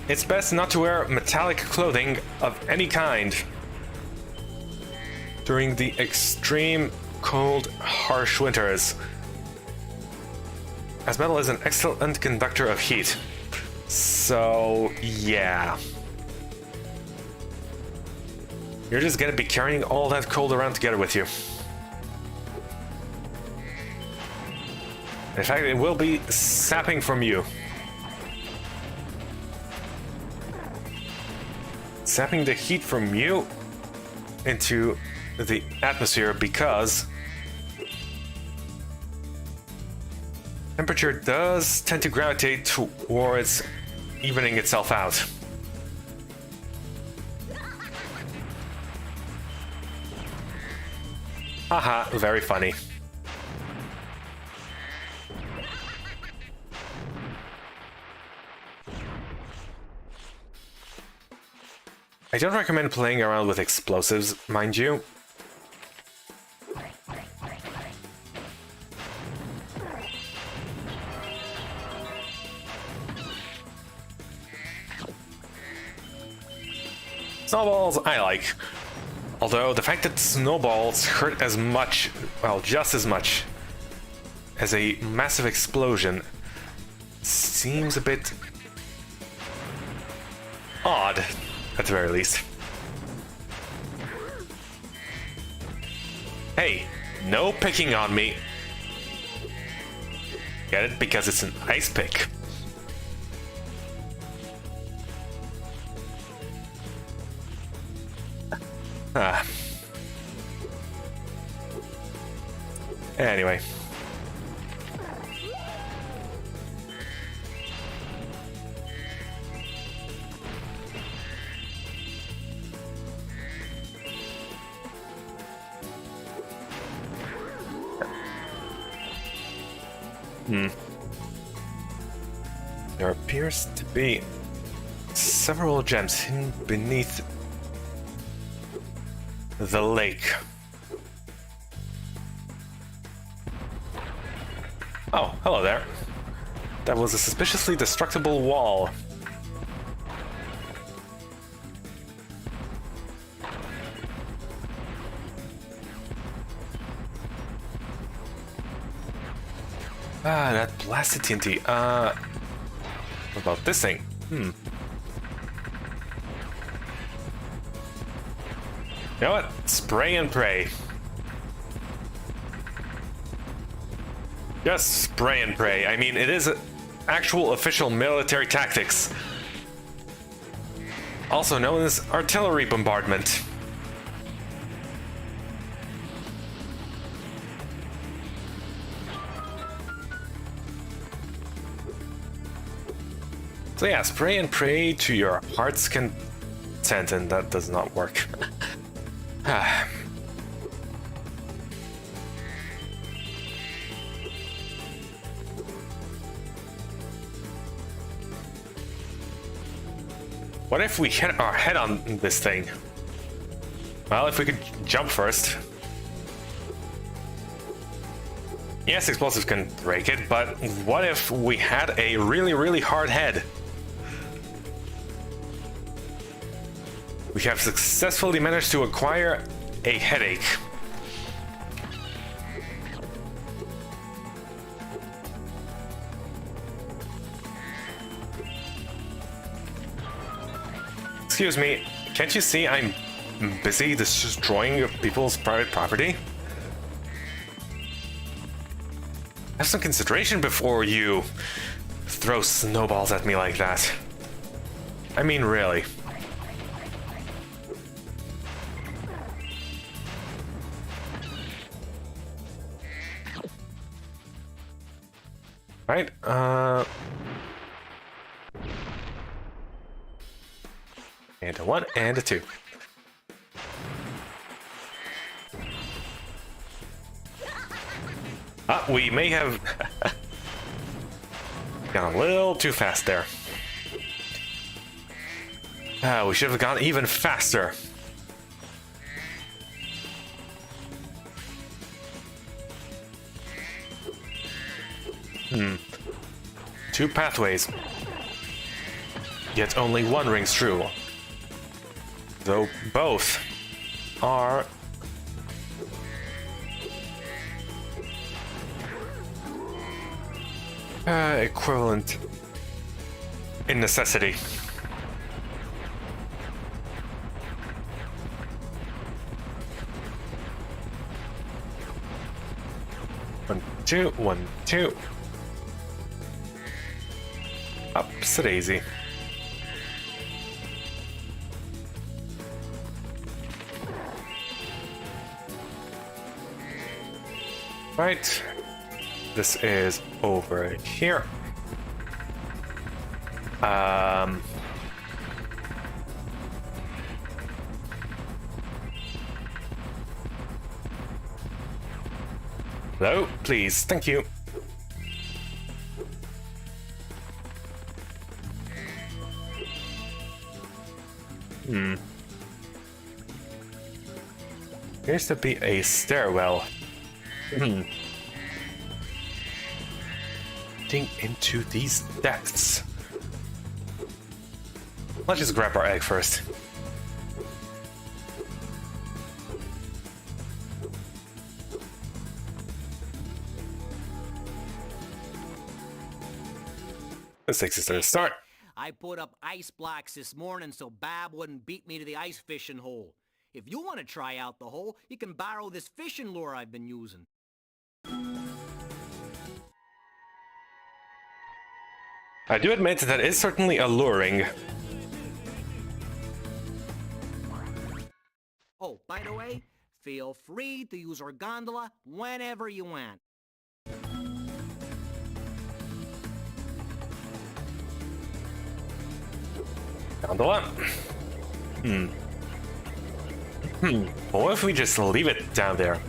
It's best not to wear metallic clothing of any kind during the extreme cold, harsh winters, as metal is an excellent conductor of heat. So, yeah. You're just gonna be carrying all that cold around together with you. In fact, it will be sapping from you. Sapping the heat from you into the atmosphere because temperature does tend to gravitate towards evening itself out. Haha, very funny. I don't recommend playing around with explosives, mind you. Snowballs, I like. Although the fact that snowballs hurt as much, well, just as much as a massive explosion seems a bit odd, at the very least. Hey, No picking on me. Get it? Because it's an ice pick. Ah. Anyway. There appears to be several gems hidden beneath the lake. Oh, hello there. That was a suspiciously destructible wall. Ah, that blasted TNT. What about this thing? You know what? Spray and pray. Just spray and pray. I mean, it is actual official military tactics. Also known as artillery bombardment. So yeah, spray and pray to your heart's content, and that does not work. What if we hit our head on this thing? Well, if we could jump first. Yes, explosives can break it, but what if we had a really, really hard head? We have successfully managed to acquire a headache. Excuse me, can't you see I'm busy destroying people's private property? Have some consideration before you throw snowballs at me like that. I mean, really. Right, and a 1 and a 2. We may have gone a little too fast there. We should have gone even faster. Two pathways. Yet only one rings true. Though both are equivalent in necessity. One, two, 1, 2. Ups a daisy. Right. This is over here. Hello, please, thank you. Appears to be a stairwell. Into these depths. Let's just grab our egg first. This takes us to the start. I put up ice blocks this morning so Bob wouldn't beat me to the ice fishing hole. If you want to try out the hole, you can borrow this fishing lure I've been using. I do admit that is certainly alluring. Oh, by the way, feel free to use our gondola whenever you want. Gondola? Well, what if we just leave it down there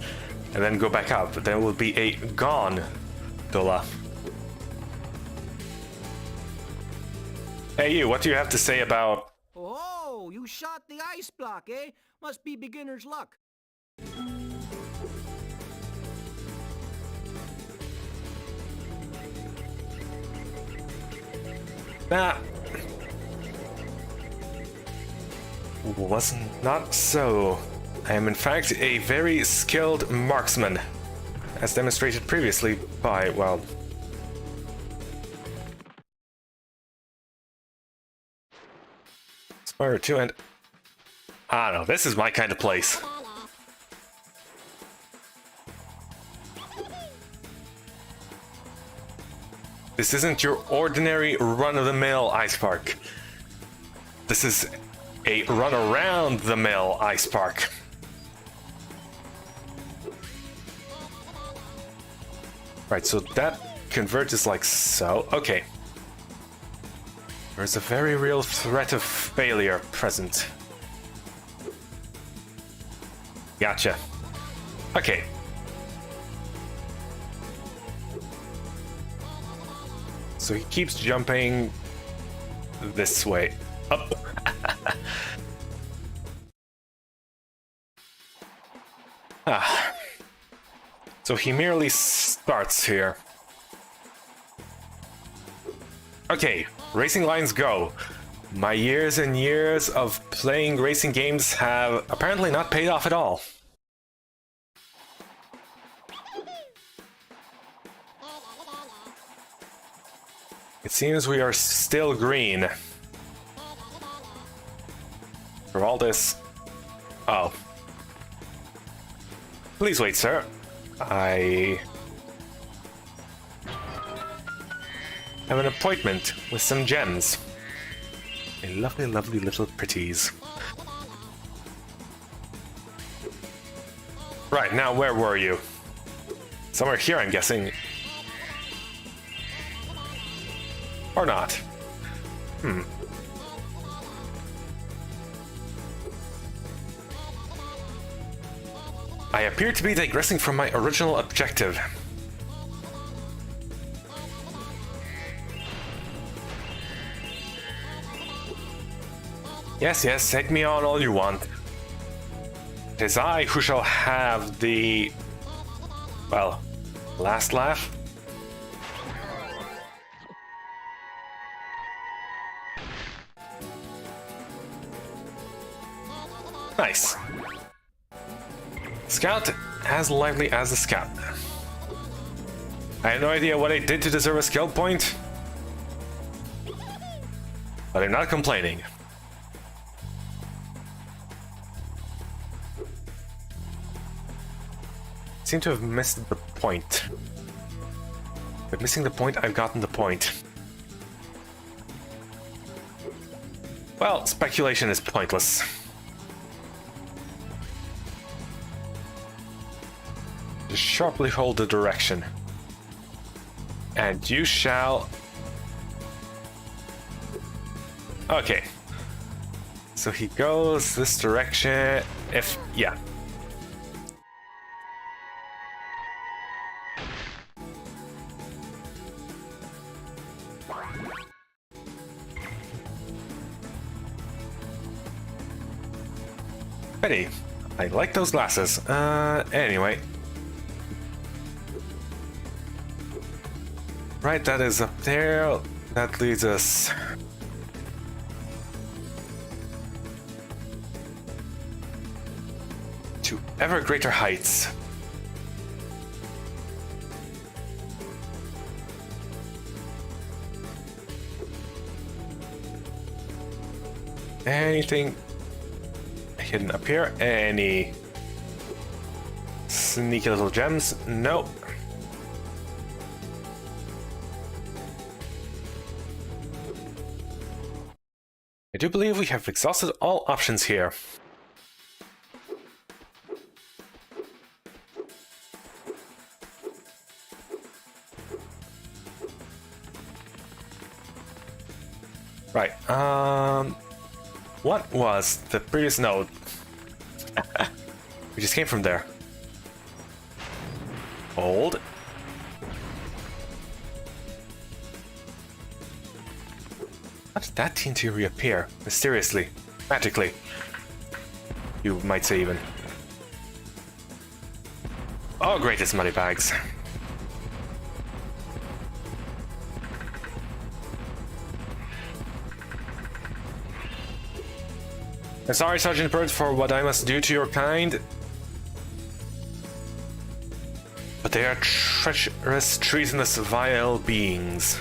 and then go back up? Then it will be a gondola. Hey you, what do you have to say about... Oh, you shot the ice block, eh? Must be beginner's luck. Nah. Was not so. I am in fact a very skilled marksman, as demonstrated previously by, well... Spyro 2 and... I don't know, this is my kind of place. This isn't your ordinary run-of-the-mill ice park. This is a run-around-the-mill ice park. Right, so that converges like so. Okay. There's a very real threat of failure present. Gotcha. Okay. So he keeps jumping this way. Up. So he merely starts here. Okay, racing lines go. My years and years of playing racing games have apparently not paid off at all. It seems we are still green. For all this... Oh. Please wait, sir. I have an appointment with some gems. A lovely, lovely little pretties. Right, now where were you? Somewhere here, I'm guessing. Or not. I appear to be digressing from my original objective. Yes, yes, take me on all you want. It is I who shall have the... well, last laugh. Nice. Scout as lively as a scout. I have no idea what I did to deserve a skill point, but I'm not complaining. Seem to have missed the point. By missing the point, I've gotten the point. Well, speculation is pointless. Just sharply hold the direction. And you shall... Okay. So he goes this direction if... yeah. Pretty. I like those glasses. Anyway. Right, that is up there. That leads us... to ever greater heights. Anything hidden up here? Any sneaky little gems? Nope. I do believe we have exhausted all options here. Right, what was the previous node? We just came from there. Hold. How did that seem to reappear? Mysteriously. Magically. You might say even. Oh great, it's money bags. I'm sorry, Sergeant Byrd, for what I must do to your kind. But they are treacherous, treasonous, vile beings.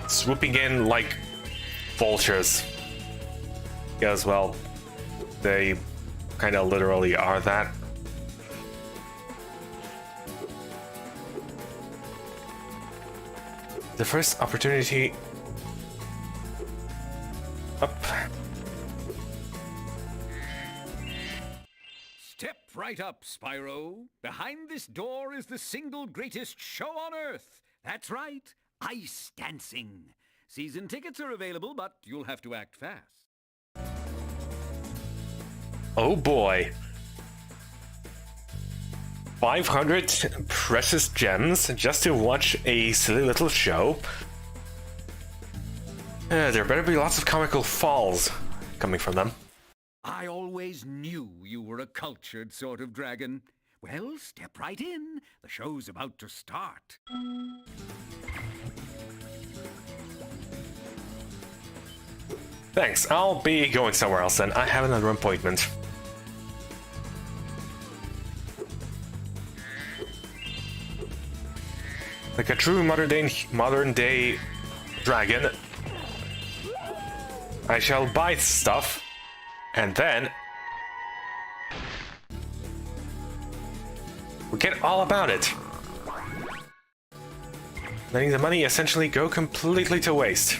Swooping in like vultures. Because, well, they kinda literally are that. The first opportunity... Up. Step right up, Spyro. Behind this door is the single greatest show on Earth. That's right, ice dancing. Season tickets are available, but you'll have to act fast. Oh boy. 500 precious gems just to watch a silly little show. There better be lots of comical falls coming from them. I always knew you were a cultured sort of dragon. Well, step right in. The show's about to start. Thanks, I'll be going somewhere else then. I have another appointment. Like a true modern day dragon, I shall buy stuff, and then forget all about it. Letting the money essentially go completely to waste.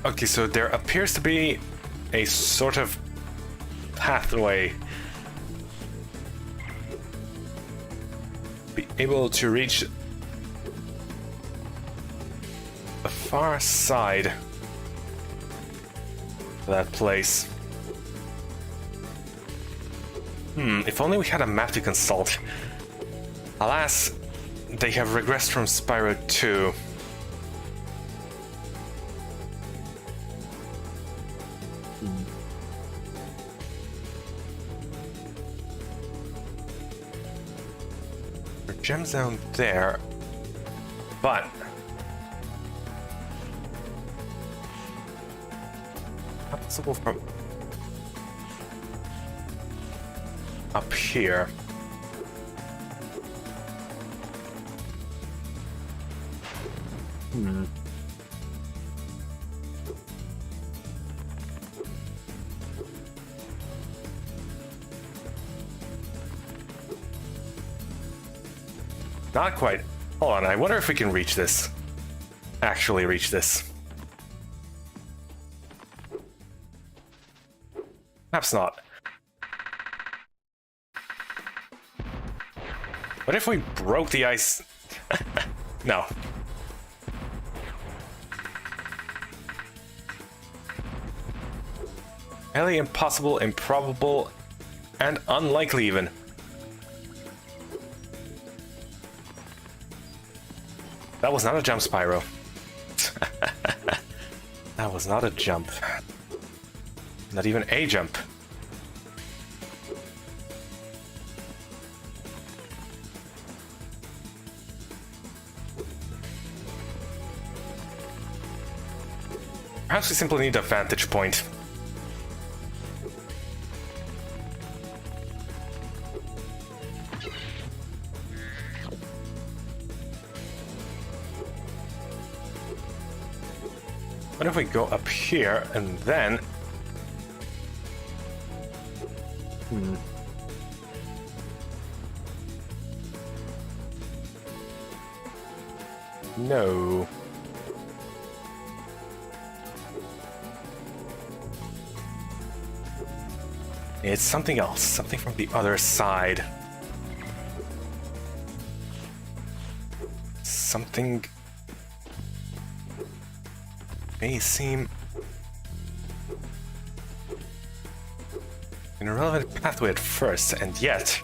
Okay, so there appears to be a sort of pathway. Be able to reach the far side of that place. If only we had a map to consult. Alas, they have regressed from Spyro 2. Gems down there, but not possible from up here. Not quite. Hold on, I wonder if we can reach this. Actually reach this. Perhaps not. What if we broke the ice? No. Highly impossible, improbable, and unlikely even. That was not a jump, Spyro. That was not a jump. Not even a jump. Perhaps we simply need a vantage point. What if we go up here and then... No. It's something else, something from the other side. Something may seem an irrelevant pathway at first, and yet...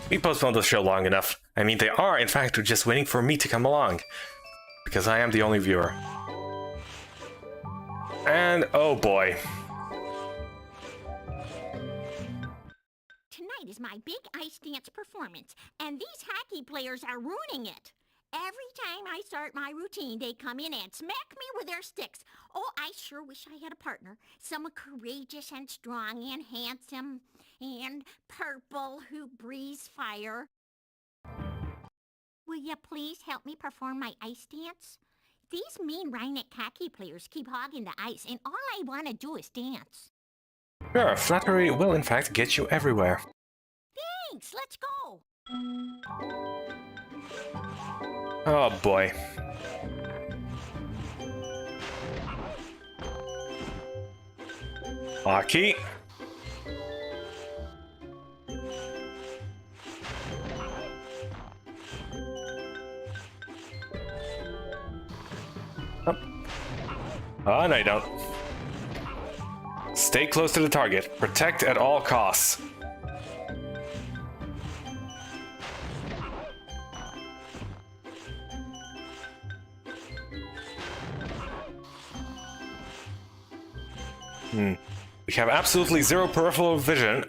We postponed the show long enough. I mean, they are, in fact, just waiting for me to come along. Because I am the only viewer. And, oh boy. Tonight is my big ice dance performance, and these hockey players are ruining it. Every time I start my routine, they come in and smack me with their sticks. Oh, I sure wish I had a partner. Someone courageous and strong and handsome and purple who breathes fire. Will you please help me perform my ice dance? These mean Rhineck hockey players keep hogging the ice, and all I want to do is dance. Sure, flattery will in fact get you everywhere. Thanks, let's go. Oh boy. Hockey. Oh, no you don't. Stay close to the target. Protect at all costs. We have absolutely zero peripheral vision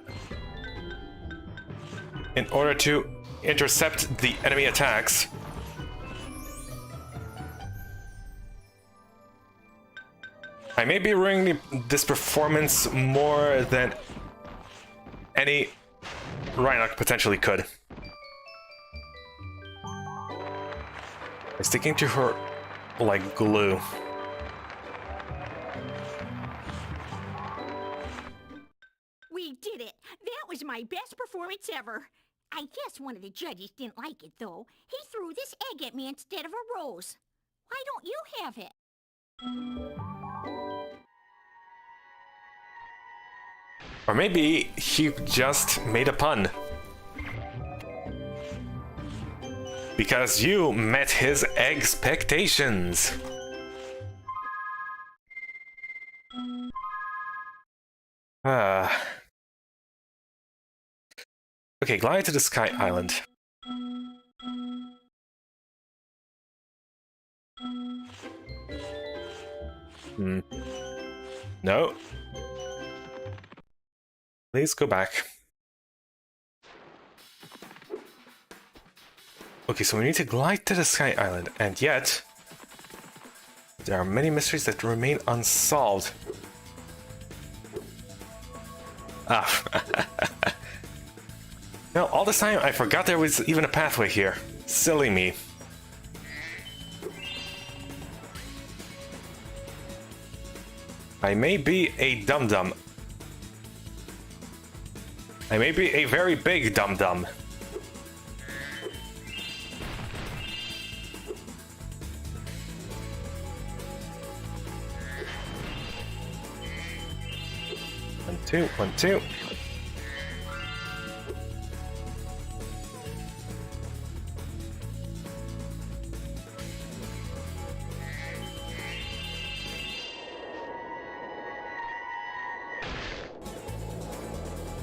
in order to intercept the enemy attacks. I may be ruining this performance more than any Rhinoc potentially could. By sticking to her like glue. We did it! That was my best performance ever. I guess one of the judges didn't like it, though. He threw this egg at me instead of a rose. Why don't you have it? Or maybe he just made a pun. Because you met his expectations. Okay, glide to the Sky Island. No. Please go back. Okay, so we need to glide to the Sky Island, and yet there are many mysteries that remain unsolved. No, all this time I forgot there was even a pathway here. Silly me. I may be a dum-dum. I may be a very big dum-dum. One, two, 1, 2.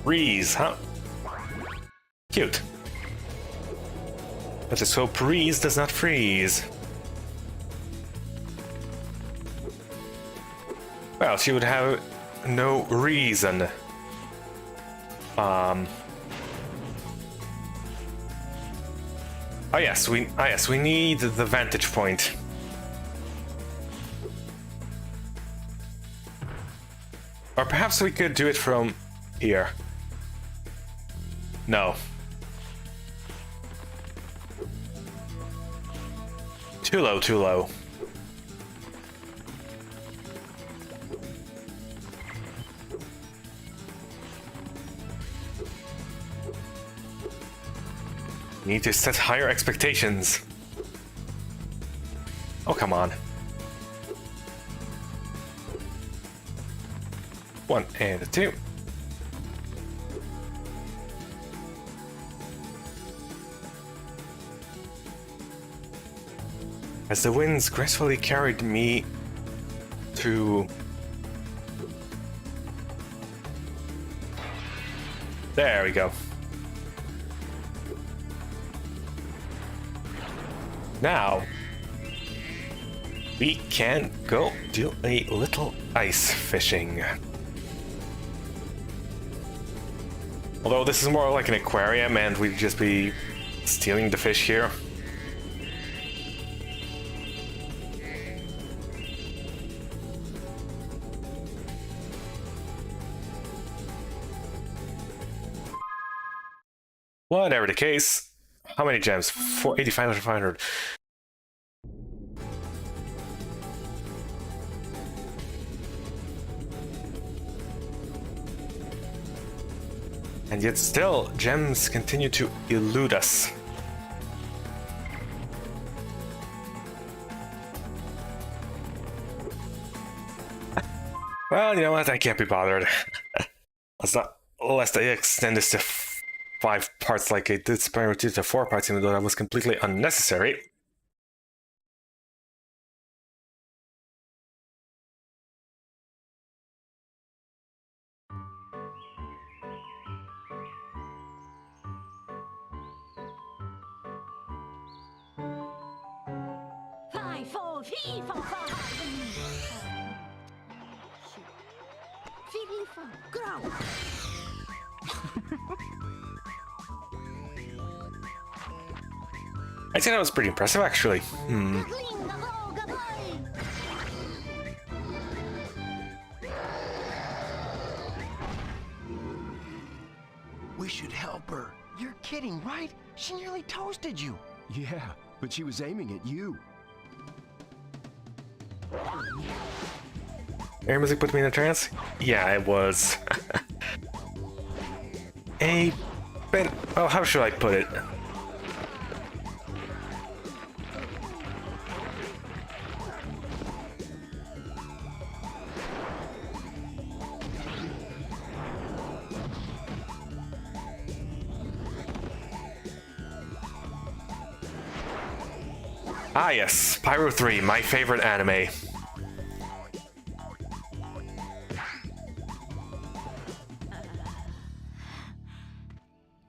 Breeze, huh? Cute. But let's hope breeze does not freeze. Well, she would have no reason. Oh yes, we need the vantage point. Or perhaps we could do it from here. No. Too low, too low. Need to set higher expectations. Oh, come on. 1 and a 2. As the winds gracefully carried me to... There we go. Now, we can go do a little ice fishing. Although this is more like an aquarium and we'd just be stealing the fish here. Whatever the case, how many gems? 485 out of 500. And yet still, gems continue to elude us. Well, you know what? I can't be bothered. Lest I extend this to 5 parts like I did Spyro 2 to 4 parts, even though that was completely unnecessary. I'd say that was pretty impressive, actually. We should help her. You're kidding, right? She nearly toasted you. Yeah, but she was aiming at you. Air music put me in a trance? Yeah, it was. A bit... Oh, how should I put it? Ah yes, Spyro 3, my favorite anime.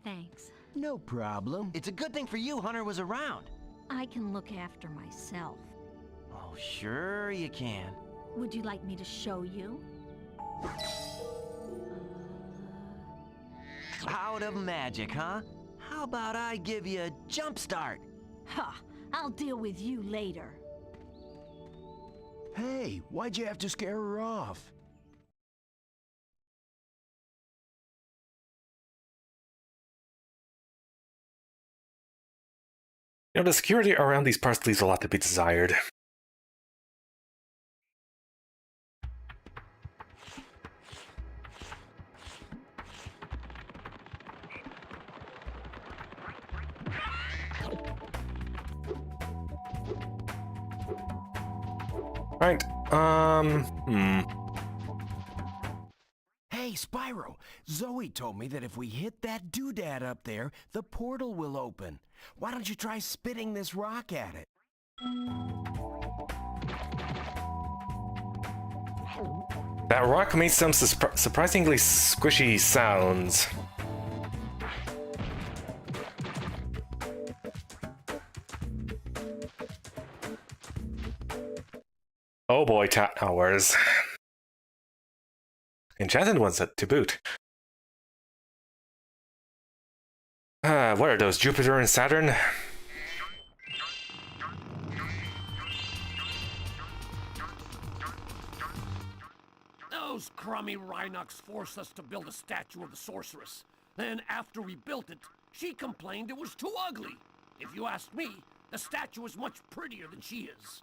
Thanks. No problem. It's a good thing for you Hunter was around. I can look after myself. Oh, sure you can. Would you like me to show you? Out of magic, huh? How about I give you a jump start? Ha! I'll deal with you later. Hey, why'd you have to scare her off? You know, the security around these parts leaves a lot to be desired. Right, Hey, Spyro, Zoe told me that if we hit that doodad up there, the portal will open. Why don't you try spitting this rock at it? that rock made some surprisingly squishy sounds. Oh boy, towers. Enchanted ones to boot. What are those, Jupiter and Saturn? Those crummy Rhinox forced us to build a statue of the sorceress. Then after we built it, she complained it was too ugly. If you ask me, the statue is much prettier than she is.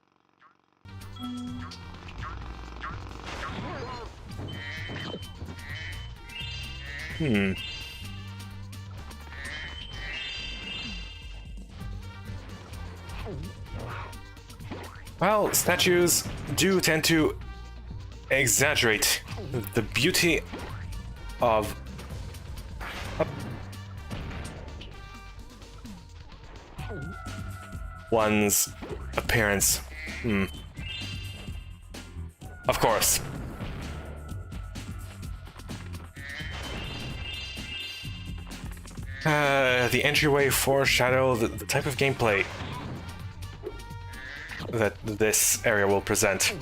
Well, statues do tend to exaggerate the beauty of one's appearance. Of course. The entryway foreshadow the type of gameplay that this area will present.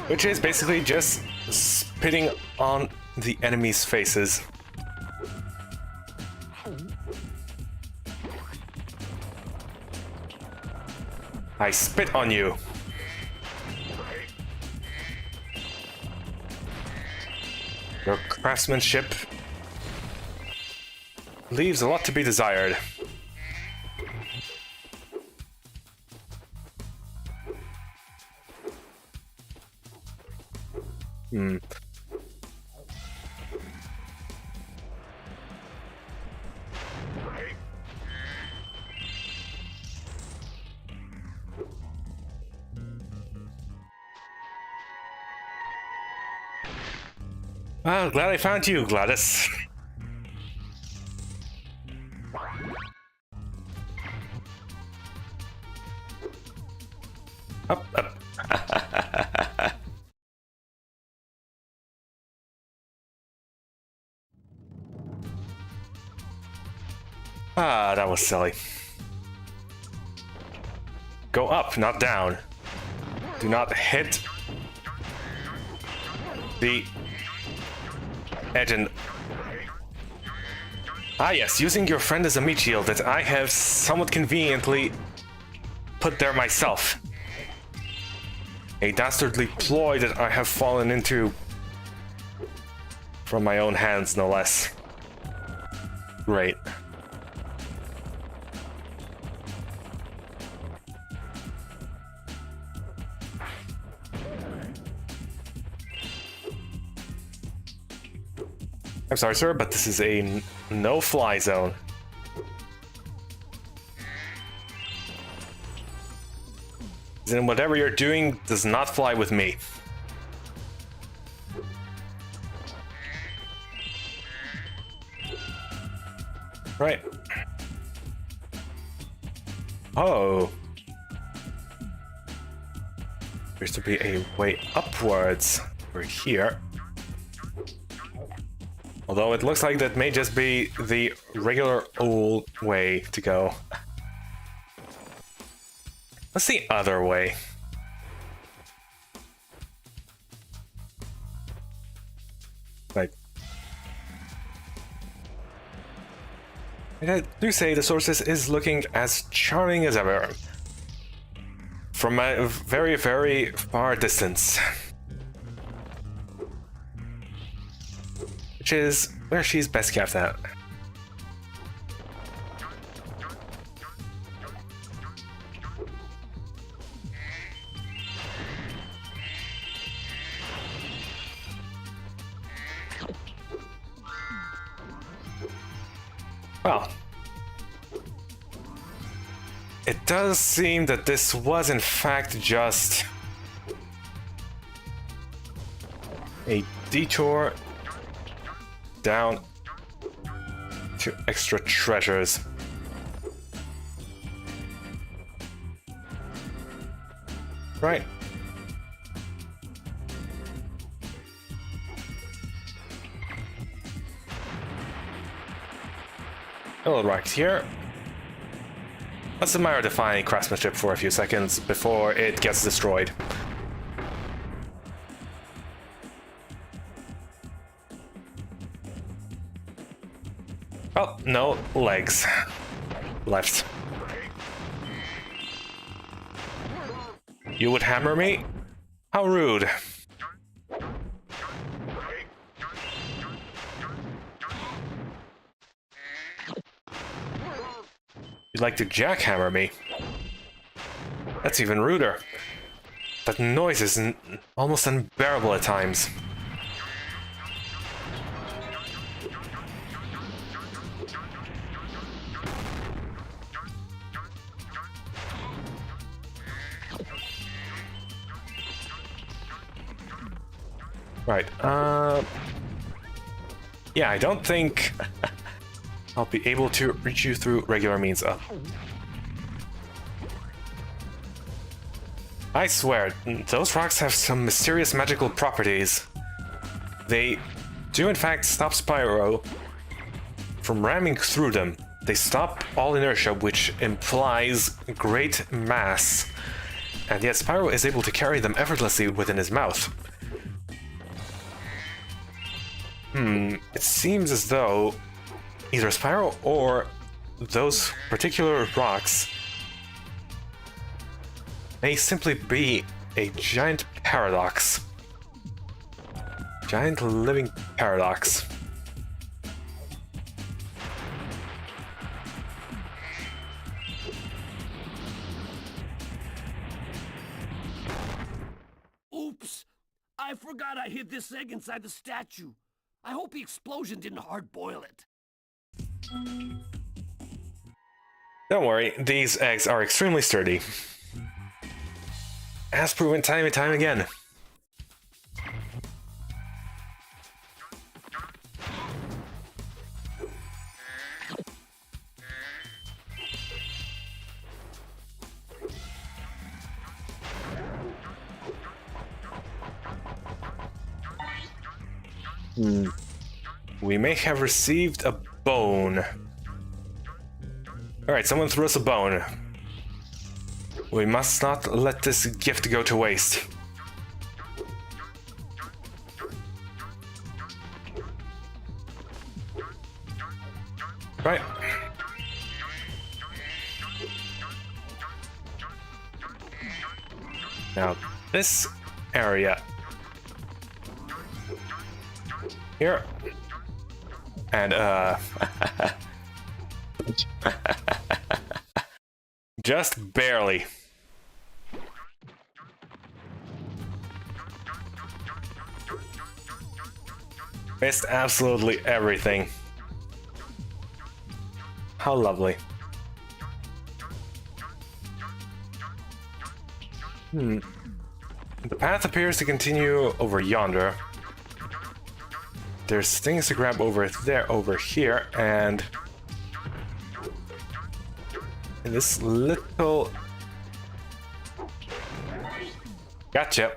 Which is basically just spitting on the enemies' faces. I spit on you. Your craftsmanship leaves a lot to be desired. Well, glad I found you, Gladys. Up, up. Ah, that was silly. Go up, not down. Do not hit the edge and... Ah yes, using your friend as a meat shield that I have somewhat conveniently put there myself. A dastardly ploy that I have fallen into from my own hands, no less. Great. I'm sorry, sir, but this is a no-fly zone. Then whatever you're doing does not fly with me. Right. Oh. Appears to be a way upwards over here. Although it looks like that may just be the regular old way to go. What's the other way? Like... I do say the sources is looking as charming as ever. From a very, very far distance. Which is where she's best kept at. Well, it does seem that this was in fact just a detour down to extra treasures. Right. Hello, right here. Let's admire the fine craftsmanship for a few seconds before it gets destroyed. Oh, no legs left. You would hammer me? How rude. You'd like to jackhammer me? That's even ruder. That noise is almost unbearable at times. Right, yeah, I don't think I'll be able to reach you through regular means. I swear, those rocks have some mysterious magical properties. They do in fact stop Spyro from ramming through them. They stop all inertia, which implies great mass. And yet Spyro is able to carry them effortlessly within his mouth. It seems as though either Spyro or those particular rocks may simply be a giant paradox. Giant living paradox. Oops! I forgot I hid this egg inside the statue. I hope the explosion didn't hard-boil it. Don't worry, these eggs are extremely sturdy. As proven time and time again. We may have received a bone. Alright, someone threw us a bone. We must not let this gift go to waste. Right. Now, this area here, and just barely. Missed absolutely everything. How lovely. The path appears to continue over yonder. There's things to grab over there, over here, and in this little... Gotcha.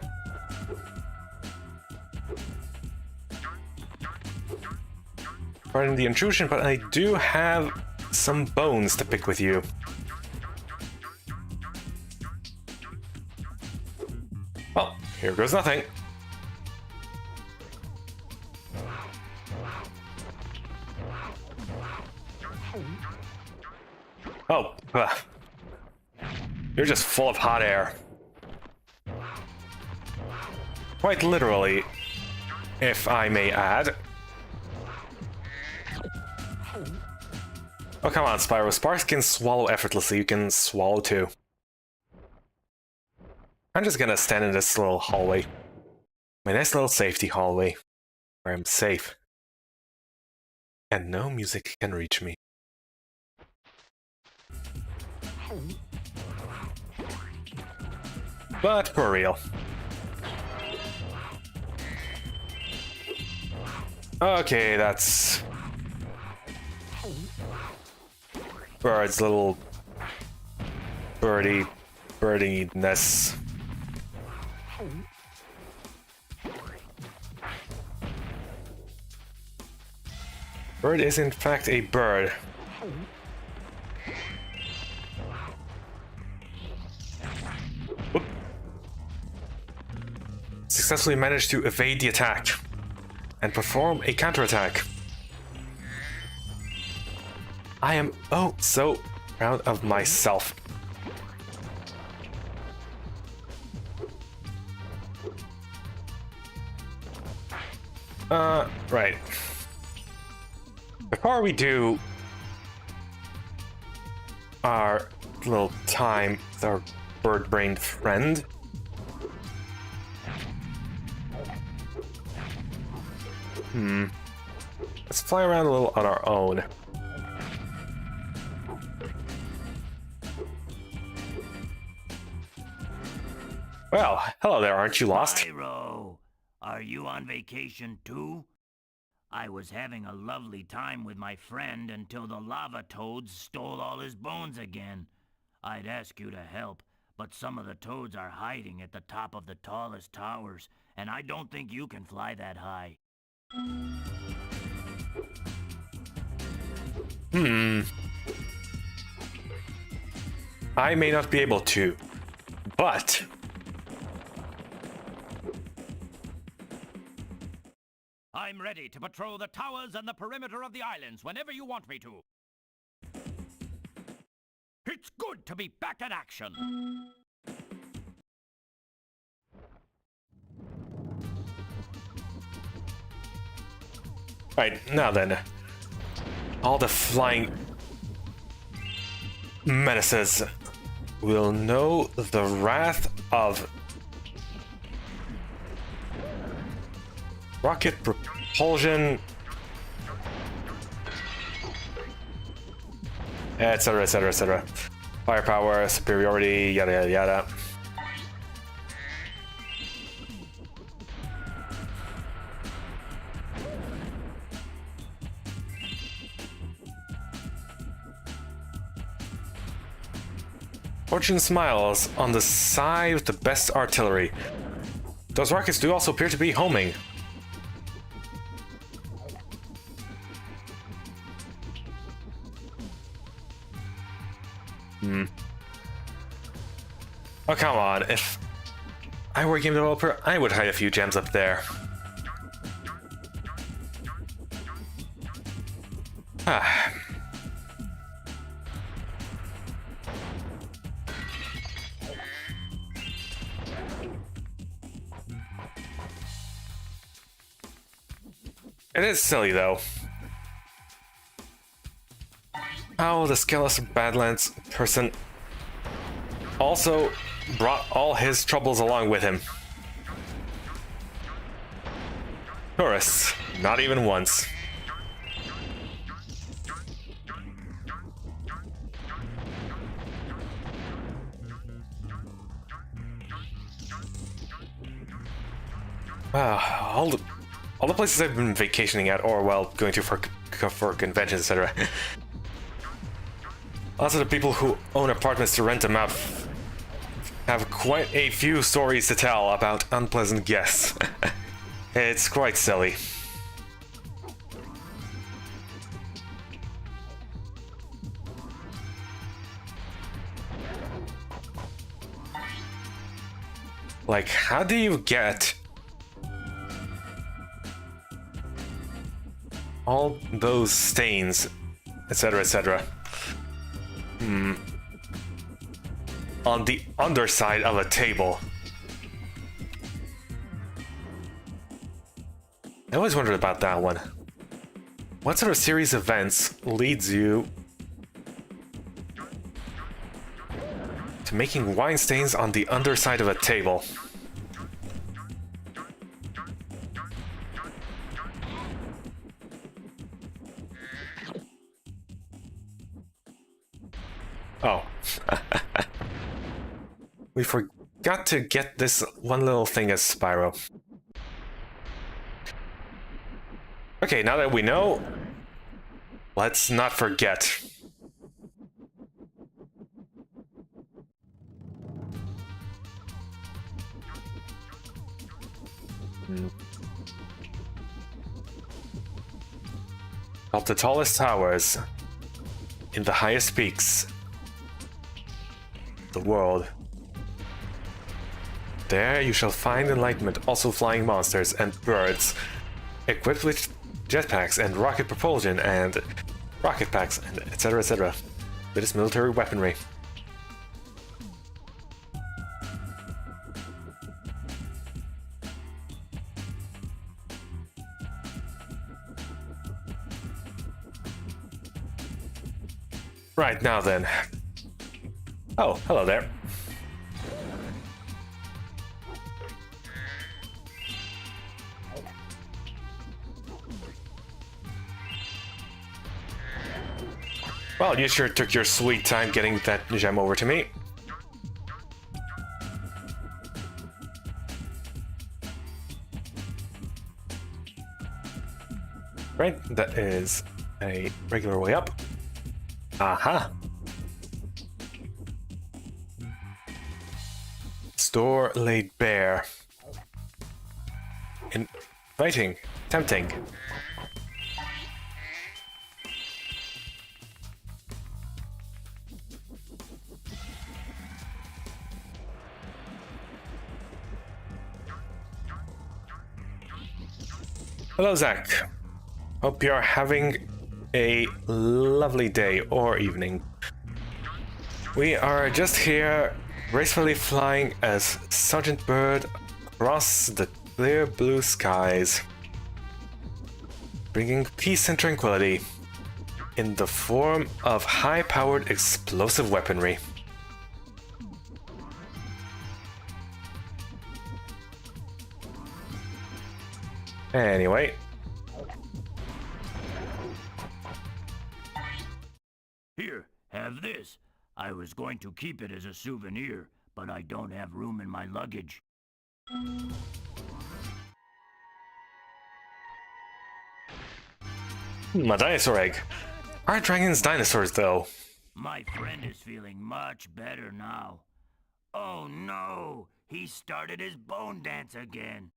Pardon the intrusion, but I do have some bones to pick with you. Well, here goes nothing. Oh, you're just full of hot air. Quite literally, if I may add. Oh, come on, Spyro. Sparks can swallow effortlessly. You can swallow too. I'm just gonna stand in this little hallway. My nice little safety hallway. Where I'm safe. And no music can reach me. But for real. Okay, that's... Byrd's little... birdiness. Byrd is in fact a bird. Whoop. Successfully managed to evade the attack and perform a counterattack. I am oh so proud of myself. Right. Before we do our little time with our bird-brained friend. Let's fly around a little on our own. Well, hello there, aren't you lost? Spyro, are you on vacation too? I was having a lovely time with my friend until the lava toads stole all his bones again. I'd ask you to help, but some of the toads are hiding at the top of the tallest towers, and I don't think you can fly that high. I may not be able to, but I'm ready to patrol the towers and the perimeter of the islands whenever you want me to. It's good to be back in action. right, now then. All the flying menaces will know the wrath of rocket propulsion, etc, etc, etc. Firepower, superiority, yada yada yada. Fortune smiles on the side with the best artillery. Those rockets do also appear to be homing. Oh, come on. If I were a game developer, I would hide a few gems up there. Ah. It is silly, though. How the Skelos Badlands person also brought all his troubles along with him. Tourists, not even once. Wow, all the places I've been vacationing at, or well, going to for conventions, etc. Lots of the people who own apartments to rent them out have quite a few stories to tell about unpleasant guests. It's quite silly. Like, how do you get all those stains, etc, etc, on the underside of a table? I always wondered about that one. What sort of series of events leads you to making wine stains on the underside of a table? Oh. We forgot to get this one little thing as Spyro. Okay, now that we know, let's not forget. Of the tallest towers in the highest peaks the world. There you shall find enlightenment, also flying monsters and birds, equipped with jetpacks and rocket propulsion and rocket packs and etc etc, with its military weaponry. Right, now then, Oh, hello there. Well, you sure took your sweet time getting that gem over to me. Right, that is a regular way up. Aha! Store laid bare. Inviting, tempting. Hello, Zach. Hope you're having a lovely day or evening. We are just here, gracefully flying as Sergeant Byrd across the clear blue skies, bringing peace and tranquility in the form of high-powered explosive weaponry. Anyway. Here, have this. I was going to keep it as a souvenir, but I don't have room in my luggage. A dinosaur egg. Are dragons dinosaurs, though? My friend is feeling much better now. Oh no! He started his bone dance again.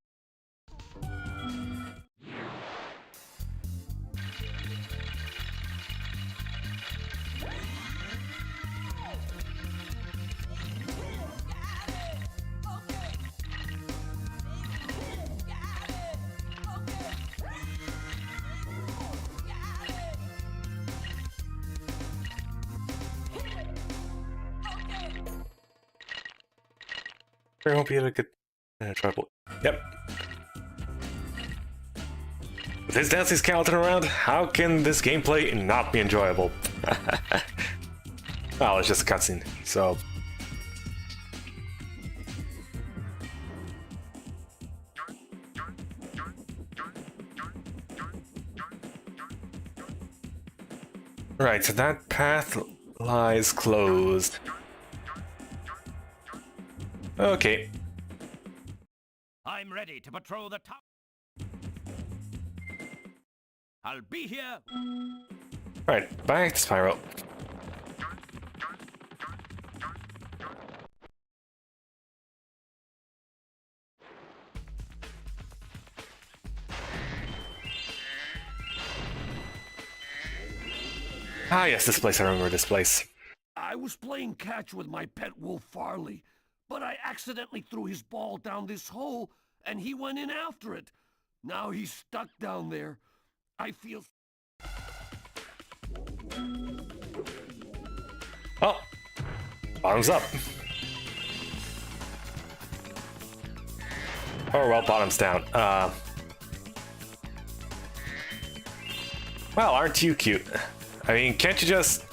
I won't be able to get trouble. Yep. With this dancing skeleton around, how can this gameplay not be enjoyable? Well, it's just a cutscene, so... Right, so that path lies closed. Okay. I'm ready to patrol the top. I'll be here. Right, back to Spyro. Ah, yes, this place. I remember this place. I was playing catch with my pet wolf Farley, but I accidentally threw his ball down this hole, and he went in after it. Now he's stuck down there. I feel... Oh! Bottoms up. Oh, well, bottoms down. Well, aren't you cute? I mean, can't you just...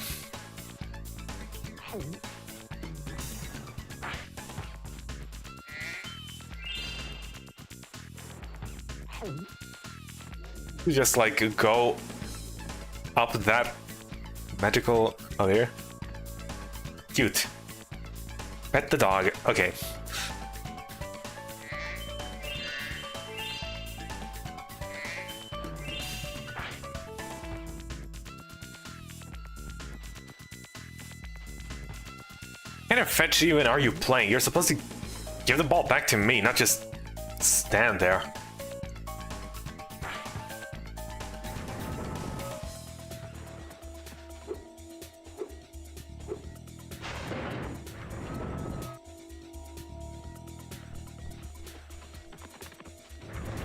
You just, like, go up that magical... Oh, here? Cute. Pet the dog. Okay. What kind of fetch even are you playing? You're supposed to give the ball back to me, not just stand there.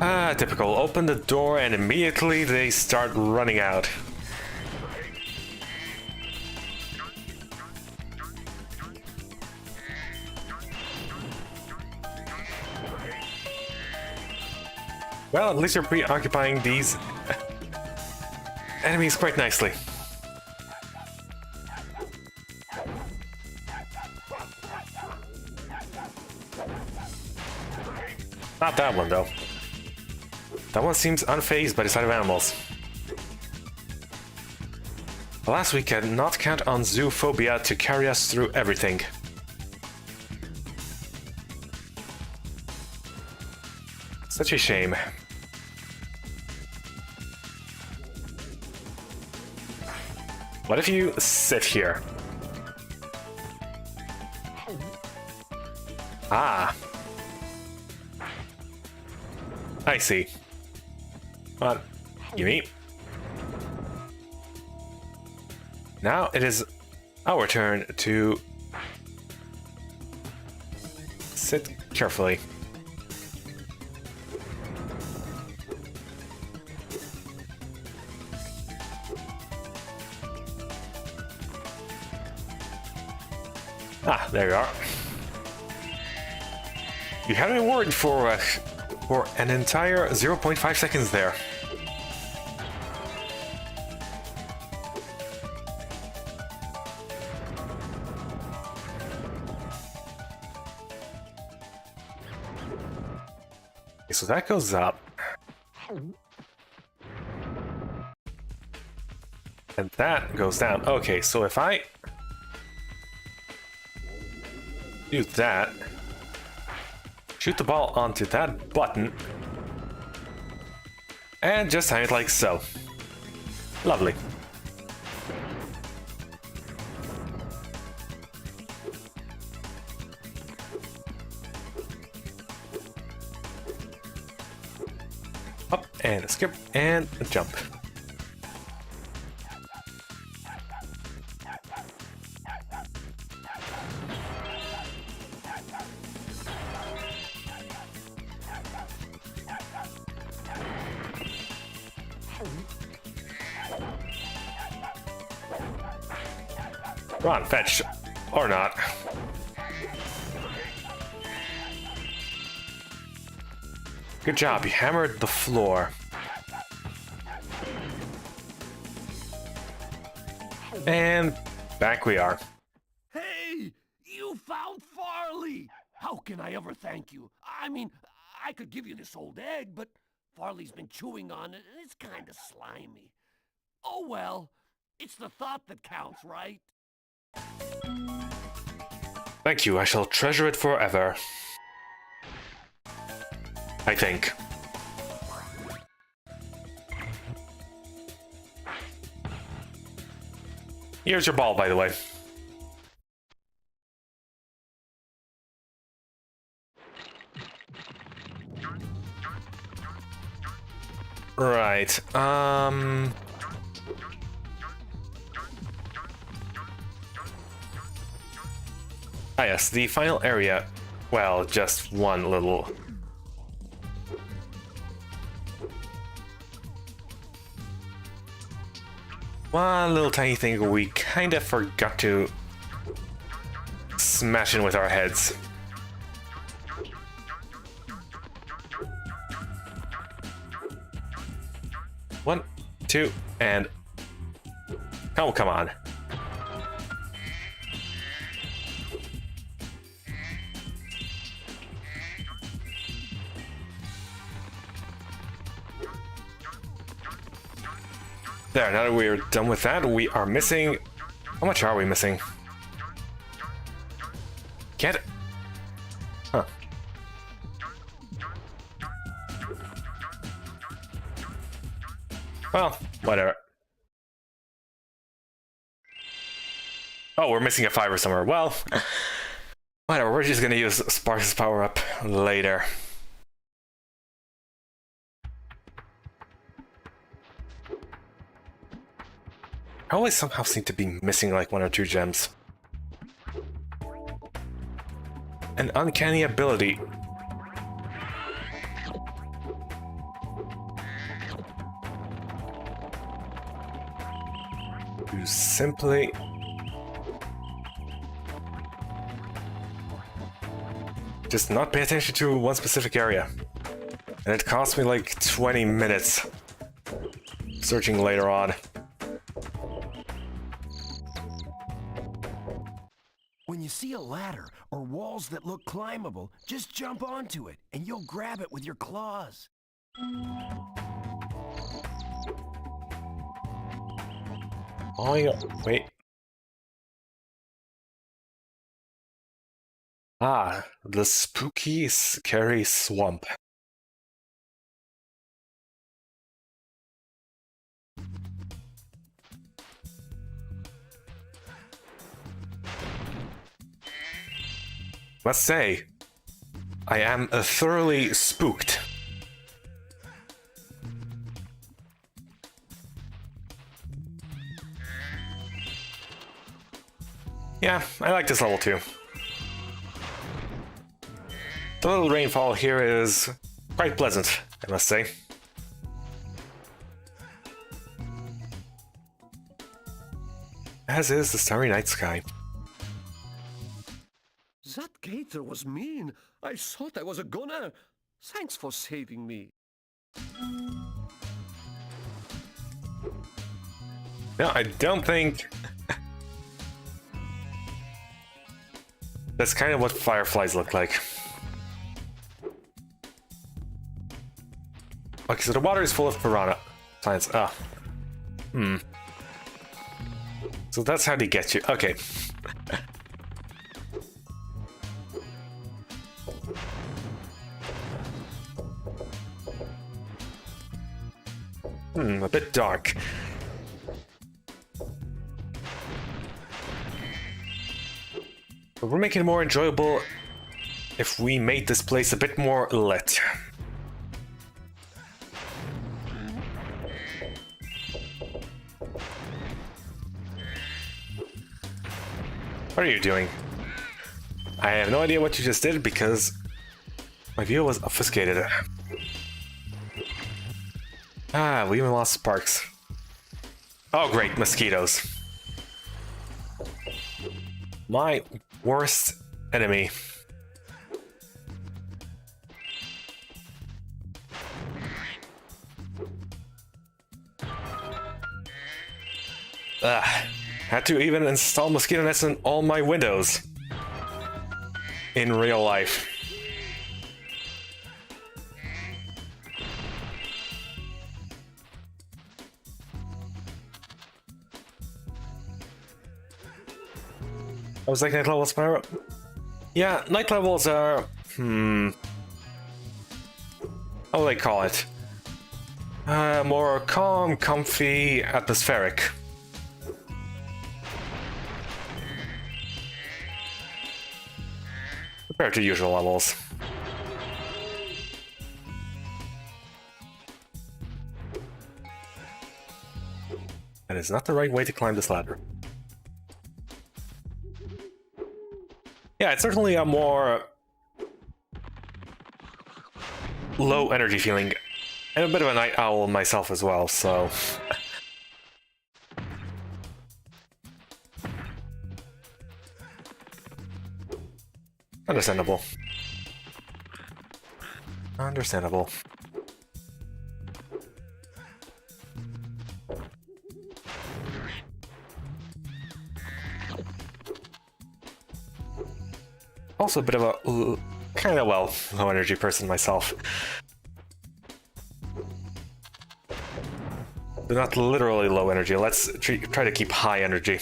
Ah, typical. Open the door and immediately they start running out. Well, at least you're preoccupying these enemies quite nicely. Not that one, though. That one seems unfazed by the sight of animals. Alas, we cannot count on zoophobia to carry us through everything. Such a shame. What if you sit here? Ah. I see. Come on, gimme. Now it is our turn to sit carefully. Ah, there you are. You had me worried for an entire 0.5 seconds there. Okay, so that goes up. And that goes down. Okay, so if I do that, shoot the ball onto that button, and just time it like so. Lovely. Up and a skip and a jump. Come on, fetch. Or not. Good job, you hammered the floor. And back we are. Hey, you found Farley! How can I ever thank you? I mean, I could give you this old egg, but Farley's been chewing on it, and it's kind of slimy. Oh well, it's the thought that counts, right? Thank you, I shall treasure it forever. I think. Here's your ball, by the way. Right, Ah yes, the final area. Well, just one little... One little tiny thing we kinda forgot to smash in with our heads. One, two, and... Oh, come on. There, now that we're done with that, we are missing... How much are we missing? Get it. Huh. Well, whatever. Oh, we're missing a fiber somewhere. Well, whatever, we're just gonna use Sparks' power-up later. I always somehow seem to be missing like 1 or 2 gems. An uncanny ability. To simply... just not pay attention to one specific area. And it cost me like 20 minutes searching later on. When you see a ladder or walls that look climbable, just jump onto it and you'll grab it with your claws. Oh, yeah. Wait. Ah, the spooky, scary swamp. Must say, I am thoroughly spooked. Yeah, I like this level too. The little rainfall here is quite pleasant, I must say. As is the starry night sky. That gator was mean. I thought I was a goner. Thanks for saving me. No, I don't think... That's kind of what fireflies look like. Okay, so the water is full of piranha plants. Ah. So that's how they get you. Okay. A bit dark. But we're making it more enjoyable if we made this place a bit more lit. What are you doing? I have no idea what you just did because my view was obfuscated. Ah, we even lost sparks. Oh great, mosquitoes. My worst enemy. Had to even install mosquito nets in all my windows. In real life. I was like night level Spyro. Yeah, night levels are how do they call it? More calm, comfy, atmospheric. Compared to usual levels. That is not the right way to climb this ladder. Yeah, it's certainly a more low energy feeling. I'm a bit of a night owl myself as well, so... Understandable. Understandable. Also a bit of a kind of, well, low energy person myself. But not literally low energy. Let's try to keep high energy.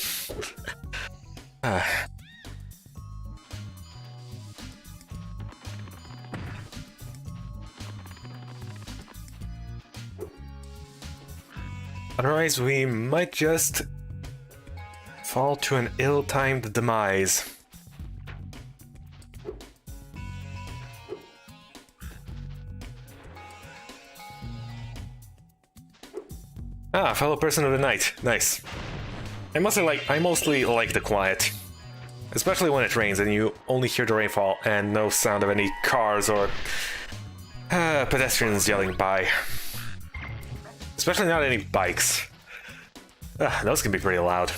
Otherwise, we might just fall to an ill-timed demise. Ah, fellow person of the night. Nice. I mostly like the quiet. Especially when it rains and you only hear the rainfall and no sound of any cars or pedestrians yelling by. Especially not any bikes. Those can be pretty loud.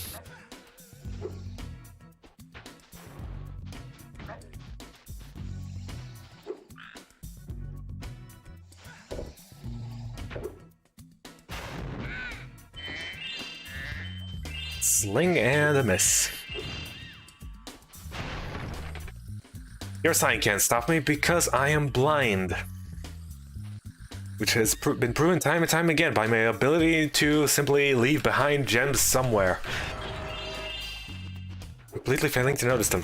Sling and a miss. Your sign can't stop me because I am blind. Which has been proven time and time again by my ability to simply leave behind gems somewhere. Completely failing to notice them.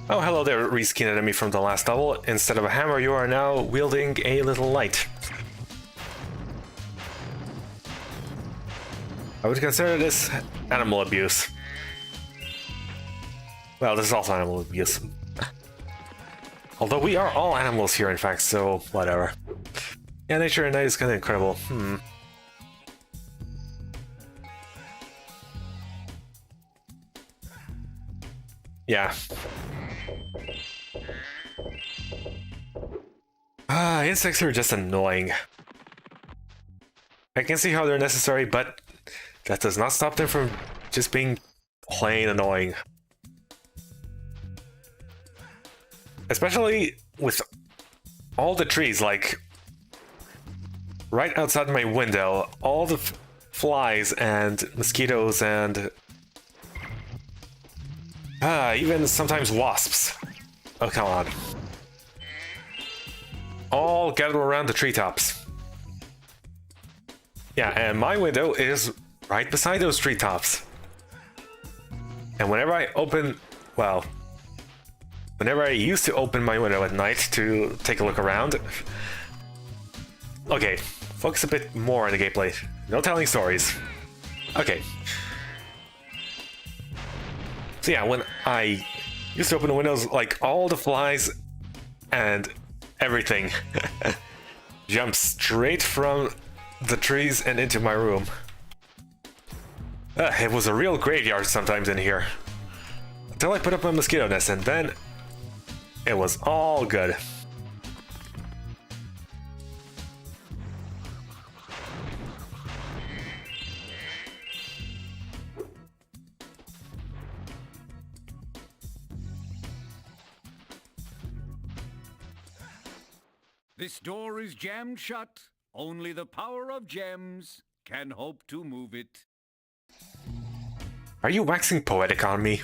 Oh, hello there, reskin enemy from the last level. Instead of a hammer, you are now wielding a little light. I would consider this animal abuse. Well, this is also animal abuse. Although we are all animals here, in fact, so whatever. Yeah, nature at night is kind of incredible. Yeah. Insects are just annoying. I can see how they're necessary, but that does not stop them from just being plain annoying. Especially with all the trees, like right outside my window, all the flies and mosquitoes and even sometimes wasps. Oh, come on. All gather around the treetops. Yeah, and my window is right beside those treetops. And whenever I open, well, whenever I used to open my window at night to take a look around... Okay, focus a bit more on the gameplay. No telling stories. Okay. So yeah, when I used to open the windows, like all the flies and everything jump straight from the trees and into my room. It was a real graveyard sometimes in here. Until I put up my mosquito nest, and then it was all good. This door is jammed shut. Only the power of gems can hope to move it. Are you waxing poetic on me?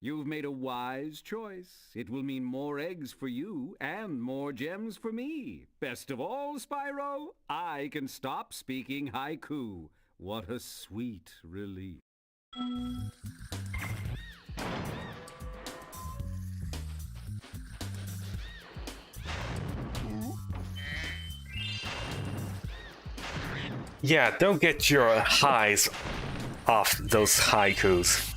You've made a wise choice. It will mean more eggs for you and more gems for me. Best of all, Spyro, I can stop speaking haiku. What a sweet relief. Yeah, don't get your highs off those haikus.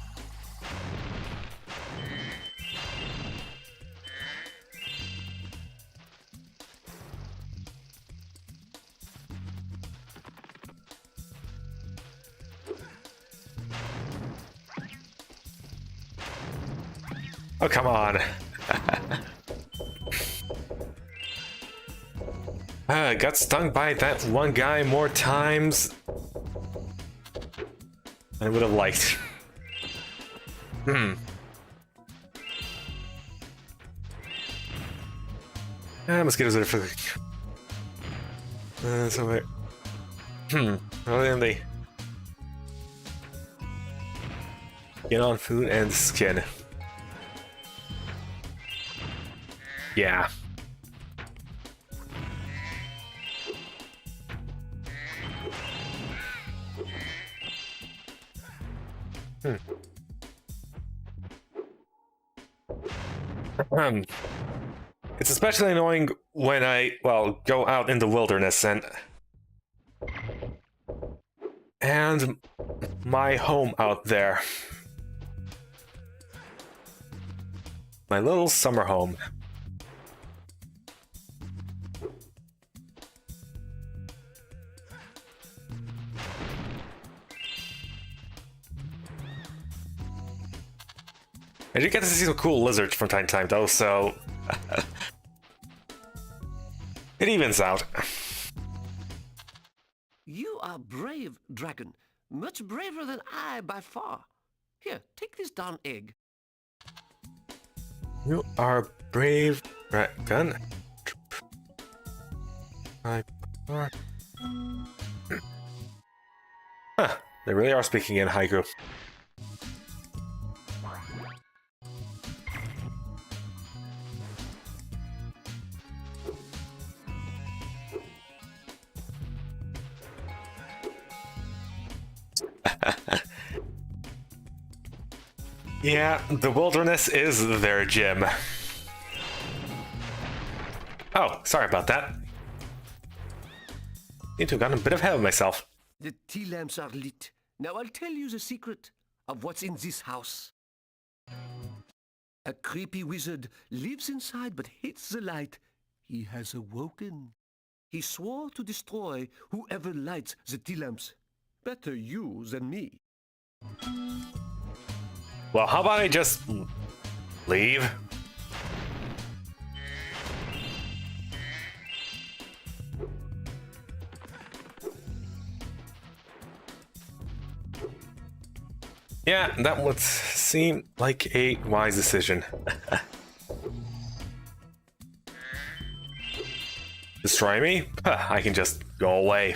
Oh, come on. Got stung by that one guy more times than I would have liked. Mosquitoes are for somewhere. How then they get on food and skin? Yeah. It's especially annoying when I, well, go out in the wilderness and my home out there. My little summer home. I do get to see some cool lizards from time to time, though, so... it evens out. You are brave, dragon. Much braver than I by far. Here, take this darn egg. You are brave, dragon. Huh, they really are speaking in haiku. Yeah, the wilderness is their gym. Oh, sorry about that. Need to have gotten a bit ahead of myself. The tea lamps are lit. Now I'll tell you the secret of what's in this house. A creepy wizard lives inside but hates the light. He has awoken. He swore to destroy whoever lights the tea lamps. Better you than me. Well, how about I just leave? Yeah, that would seem like a wise decision. Destroy me? Huh, I can just go away.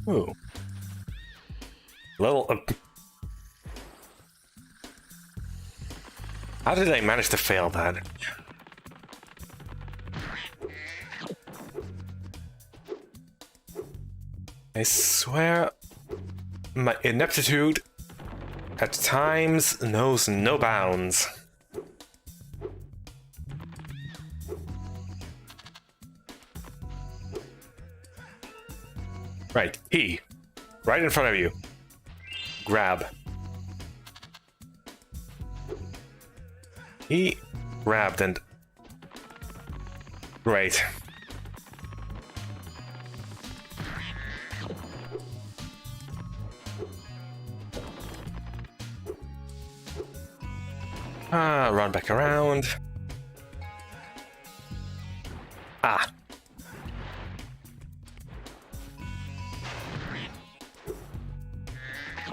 Ooh. Little... How did I manage to fail that? I swear my ineptitude at times knows no bounds. Right, E. Right in front of you. Grab. He grabbed and... Great. Run back around. Ah.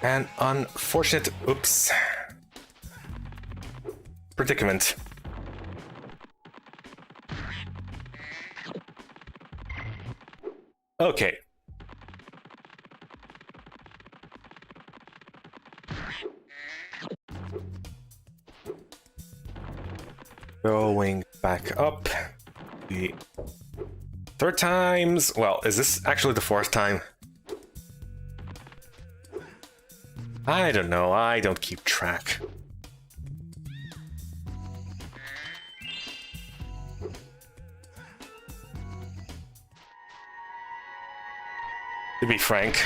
An unfortunate, oops, predicament. Okay. Going back up. The third time's... Well, is this actually the fourth time? I don't know. I don't keep track. To be frank.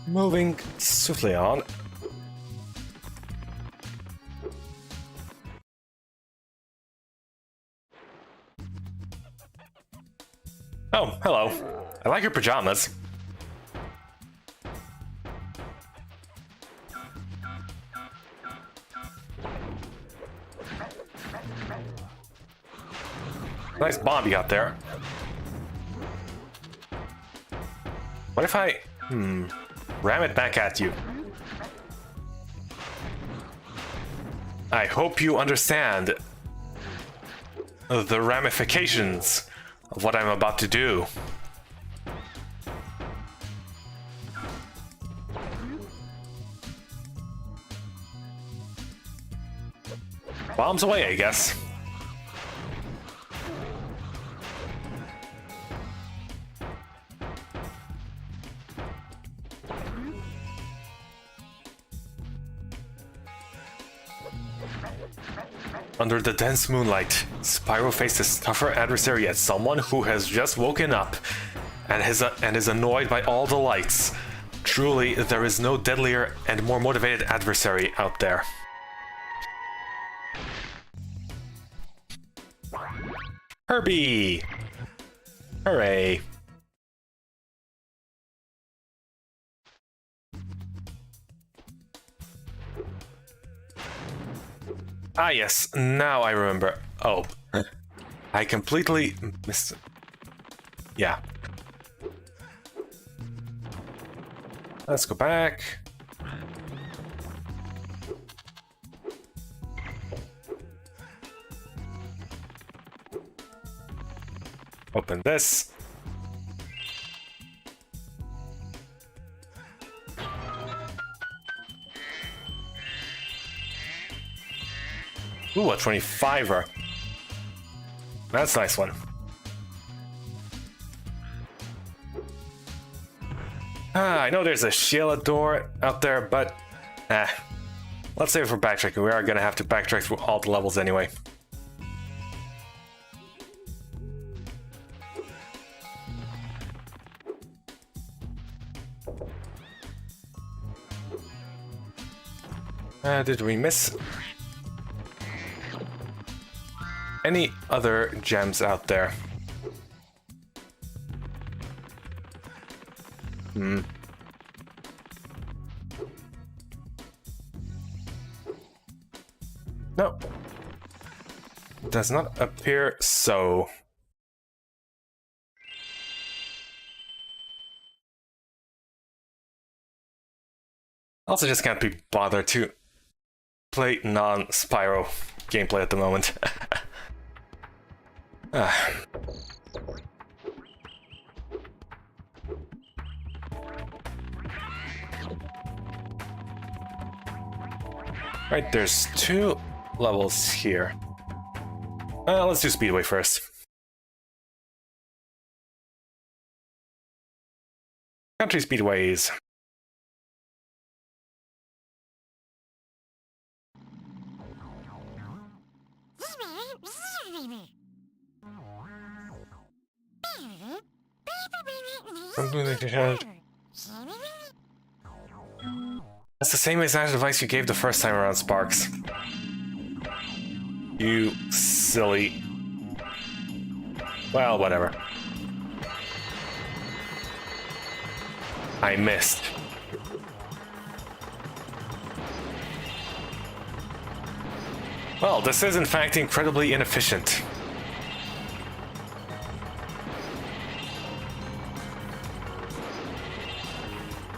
Moving swiftly on. Oh, hello. I like your pajamas. Nice bomb you got there. What if I... ram it back at you? I hope you understand the ramifications of what I'm about to do. Bombs away, I guess. Under the dense moonlight, Spyro faced a tougher adversary as someone who has just woken up. and is annoyed by all the lights. Truly, there is no deadlier and more motivated adversary out there. Herbie! Hooray! Ah yes, now I remember. Oh, I completely missed it. Yeah. Let's go back. Open this. Ooh, a 25er. That's a nice one. I know there's a Sheila door out there, but let's save it for backtracking. We are gonna have to backtrack through all the levels anyway. Did we miss any other gems out there? No. Does not appear so. Also just can't be bothered to play non-Spyro gameplay at the moment. Right, there's 2 levels here. Let's do Speedway first. Country Speedways. That's the same exact advice you gave the first time around, Sparks. You silly... Well, whatever. I missed. Well, this is in fact incredibly inefficient.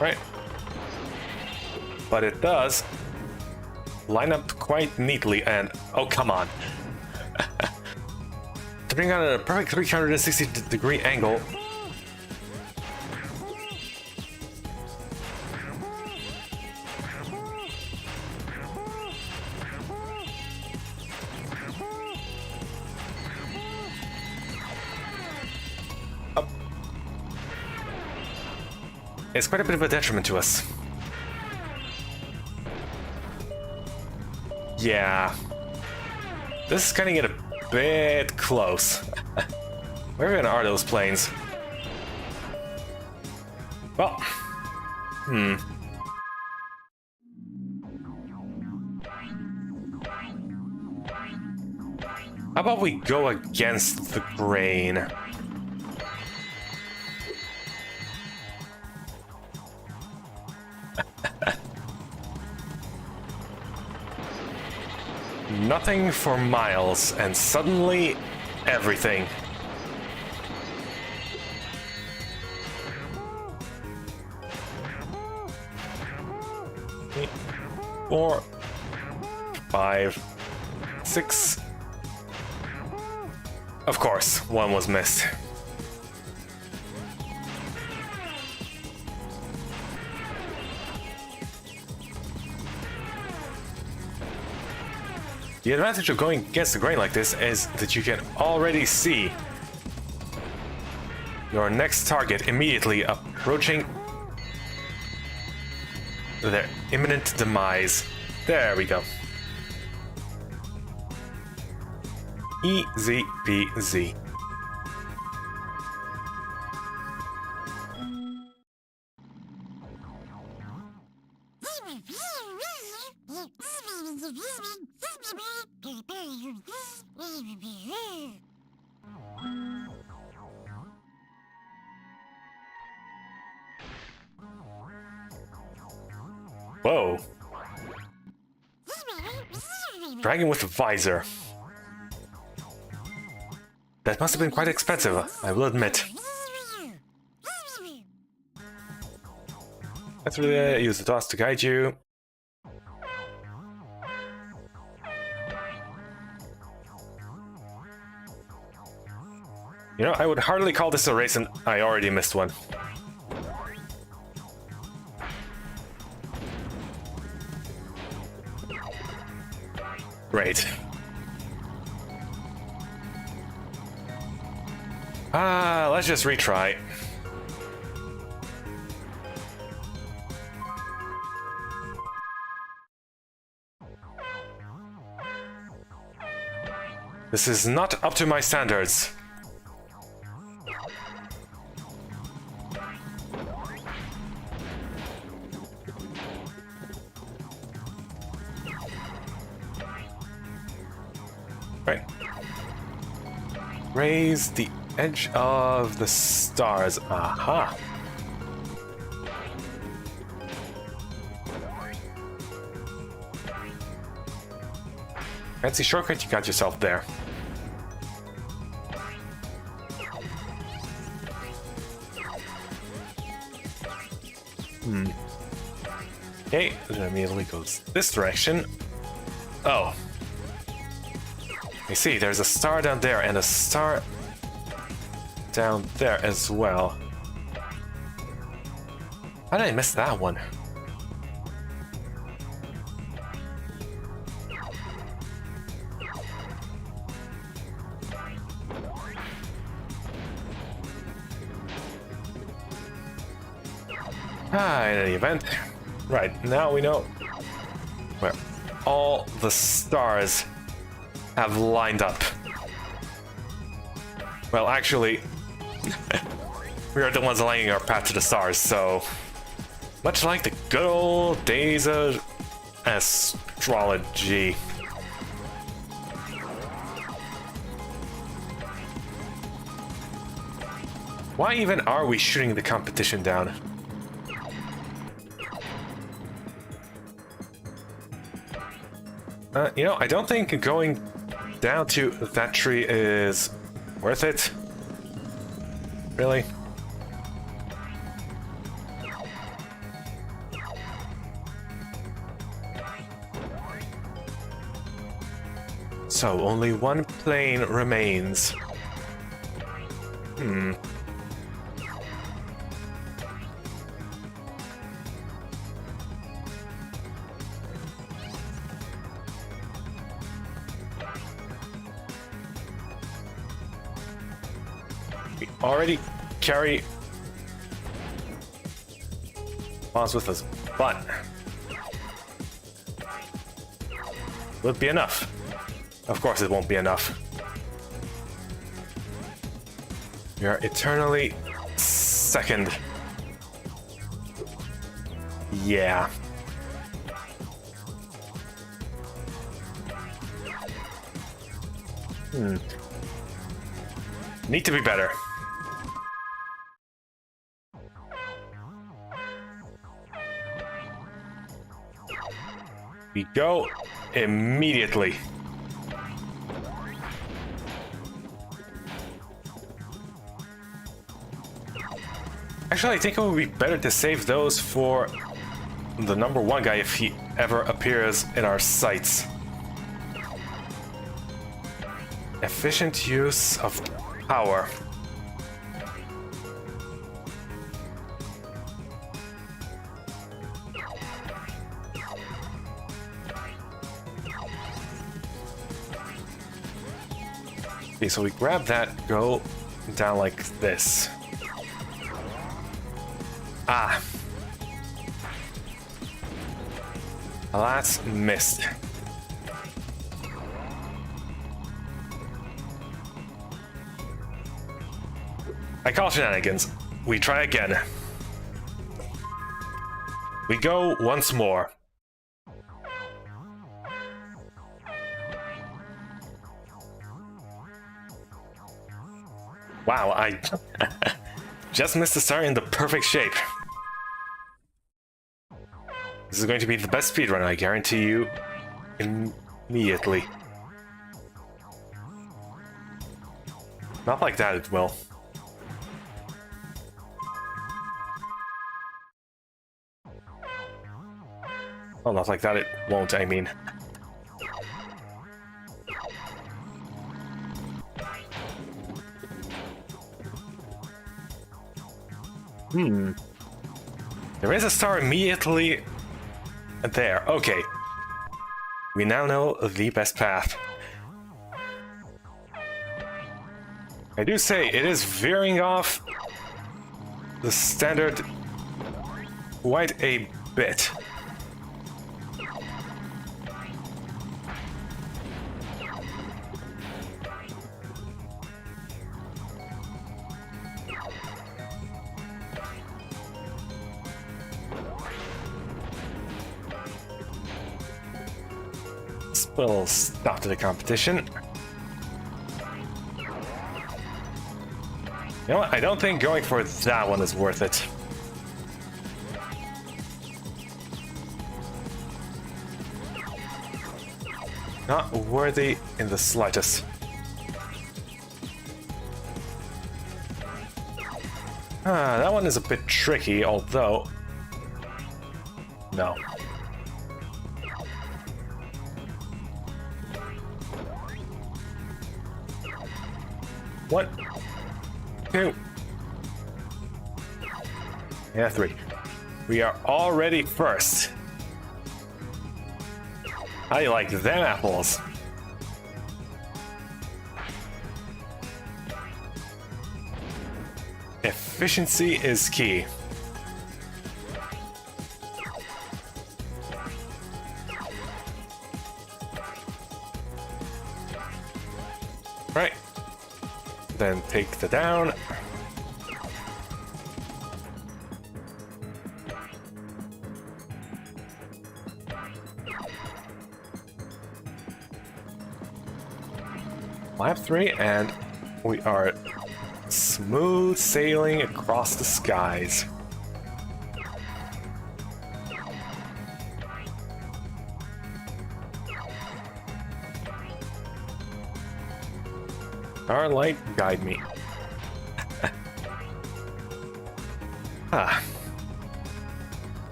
Right. But it does line up quite neatly and... Oh, come on. To bring out a perfect 360-degree angle. Up. It's quite a bit of a detriment to us. Yeah. This is gonna get a bit close. Where even are those planes? Well, how about we go against the grain? Nothing for miles, and suddenly, everything. Eight, 4, 5, 6. Of course, one was missed. The advantage of going against the grain like this is that you can already see your next target immediately approaching their imminent demise. There we go. Easy peasy. Whoa. Dragon with a visor. That must have been quite expensive, I will admit. Let's really use the toss to guide you. You know, I would hardly call this a race, and I already missed one. Great. Let's just retry. This is not up to my standards. Right. Raise the edge of the stars. Aha. Fancy shortcut you got yourself there. Okay, it immediately goes this direction. Oh. I see, there's a star down there and a star down there as well. How did I miss that one? In any event, right, now we know where all the stars have lined up. Well, actually, we are the ones lining our path to the stars, so much like the good old days of astrology. Why even are we shooting the competition down? You know, I don't think going down to that tree is worth it. Really? So, only one plane remains. We already carry bombs with us, but will it be enough? Of course it won't be enough. We are eternally second. Yeah. Need to be better. We go immediately. Actually, I think it would be better to save those for the #1 guy if he ever appears in our sights. Efficient use of power. Okay, so we grab that, go down like this. Ah. Alas, missed. I call shenanigans. We try again. We go once more. Wow, I just missed the star in the perfect shape. This is going to be the best speedrun, I guarantee you. Immediately. Not like that, it will. Well, not like that, it won't, I mean. There is a star immediately there. Okay. We now know the best path. I do say it is veering off the standard quite a bit. Little stop to the competition. You know what? I don't think going for that one is worth it. Not worthy in the slightest. That one is a bit tricky, although... No. One, two, yeah, three. We are already first. I like them apples. Efficiency is key. Right. Then take the down. Lap 3, and we are smooth sailing across the skies. Starlight, guide me.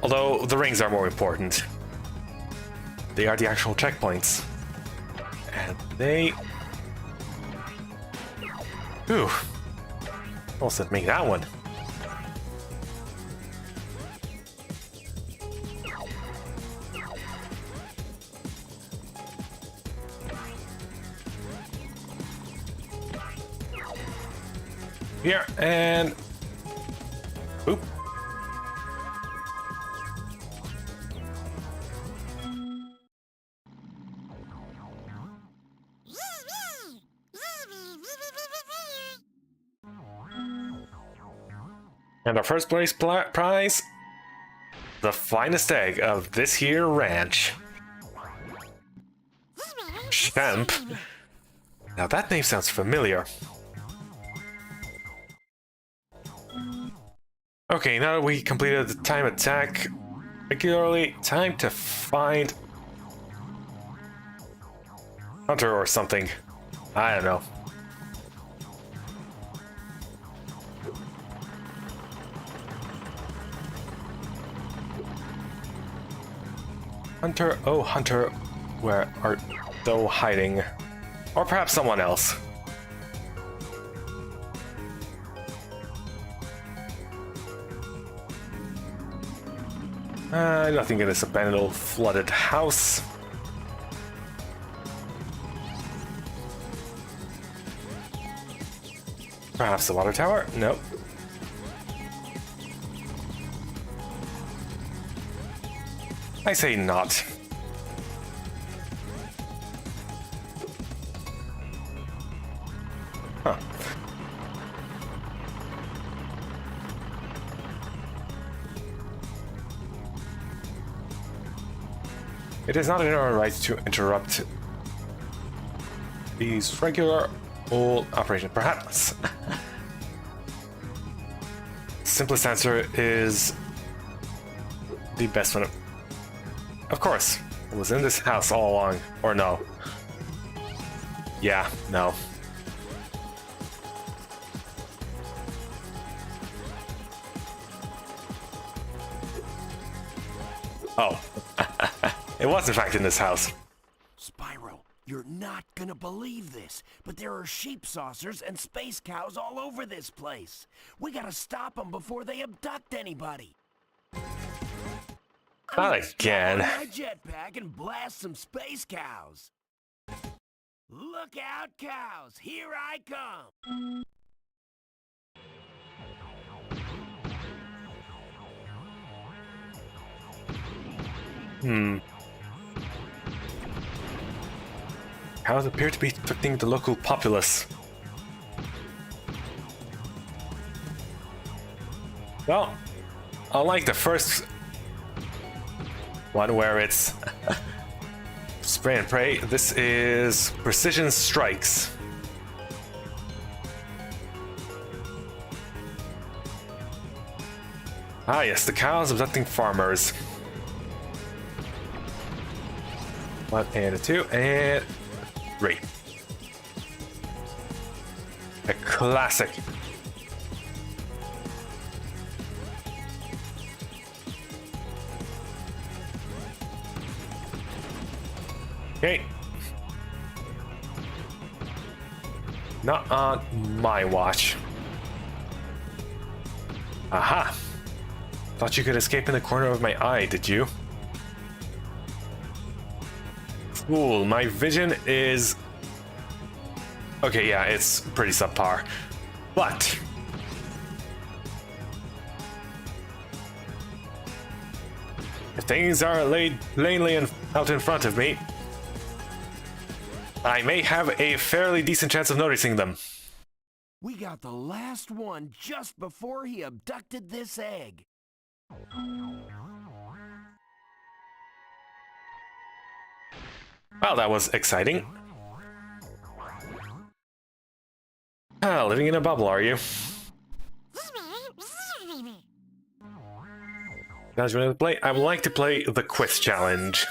Although the rings are more important. They are the actual checkpoints. And they... Ooh. Almost didn't make that one. Here, and... Oop. And our first place prize, the finest egg of this here ranch. Champ. Now that name sounds familiar. Okay, now that we completed the time attack regularly, time to find Hunter or something. I don't know. Hunter, oh Hunter, where art thou hiding? Or perhaps someone else. Nothing in this abandoned old flooded house. Perhaps the water tower? Nope. I say not. Huh. It is not in our right to interrupt these regular old operations. Perhaps. Simplest answer is the best one. of course. It was in this house all along. Or no. Yeah, no. Oh. It was in fact in this house. Spyro, you're not gonna believe this, but there are sheep saucers and space cows all over this place. We gotta stop them before they abduct anybody. Not again. My jetpack and blast some space cows. Look out, cows! Here I come! Cows appear to be affecting the local populace. Well, unlike the first one where it's spray and pray, this is precision strikes. Ah yes, the cows abducting farmers. 1 and a 2 and 3. A classic. Okay. Not on my watch. Aha! Thought you could escape in the corner of my eye, did you? Fool, my vision is... Okay, yeah, it's pretty subpar. But... if things are laid plainly out in front of me, I may have a fairly decent chance of noticing them. We got the last one just before he abducted this egg. Well, that was exciting. Ah, living in a bubble, are you? Guys, ready to play? I would like to play the quiz challenge.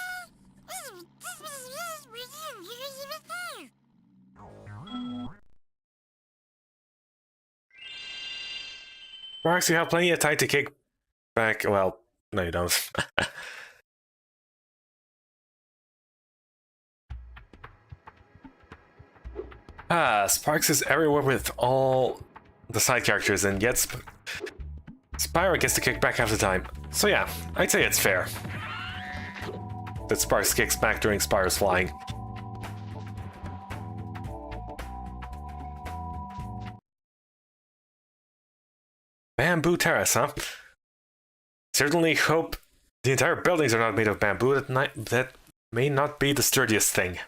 Marks, you have plenty of time to kick back. Well, no, you don't. Sparks is everywhere with all the side characters, and yet Spyro gets to kick back half the time. So yeah, I'd say it's fair that Sparks kicks back during Spyro's flying. Bamboo Terrace, huh? Certainly hope the entire buildings are not made of bamboo. That may not be the sturdiest thing.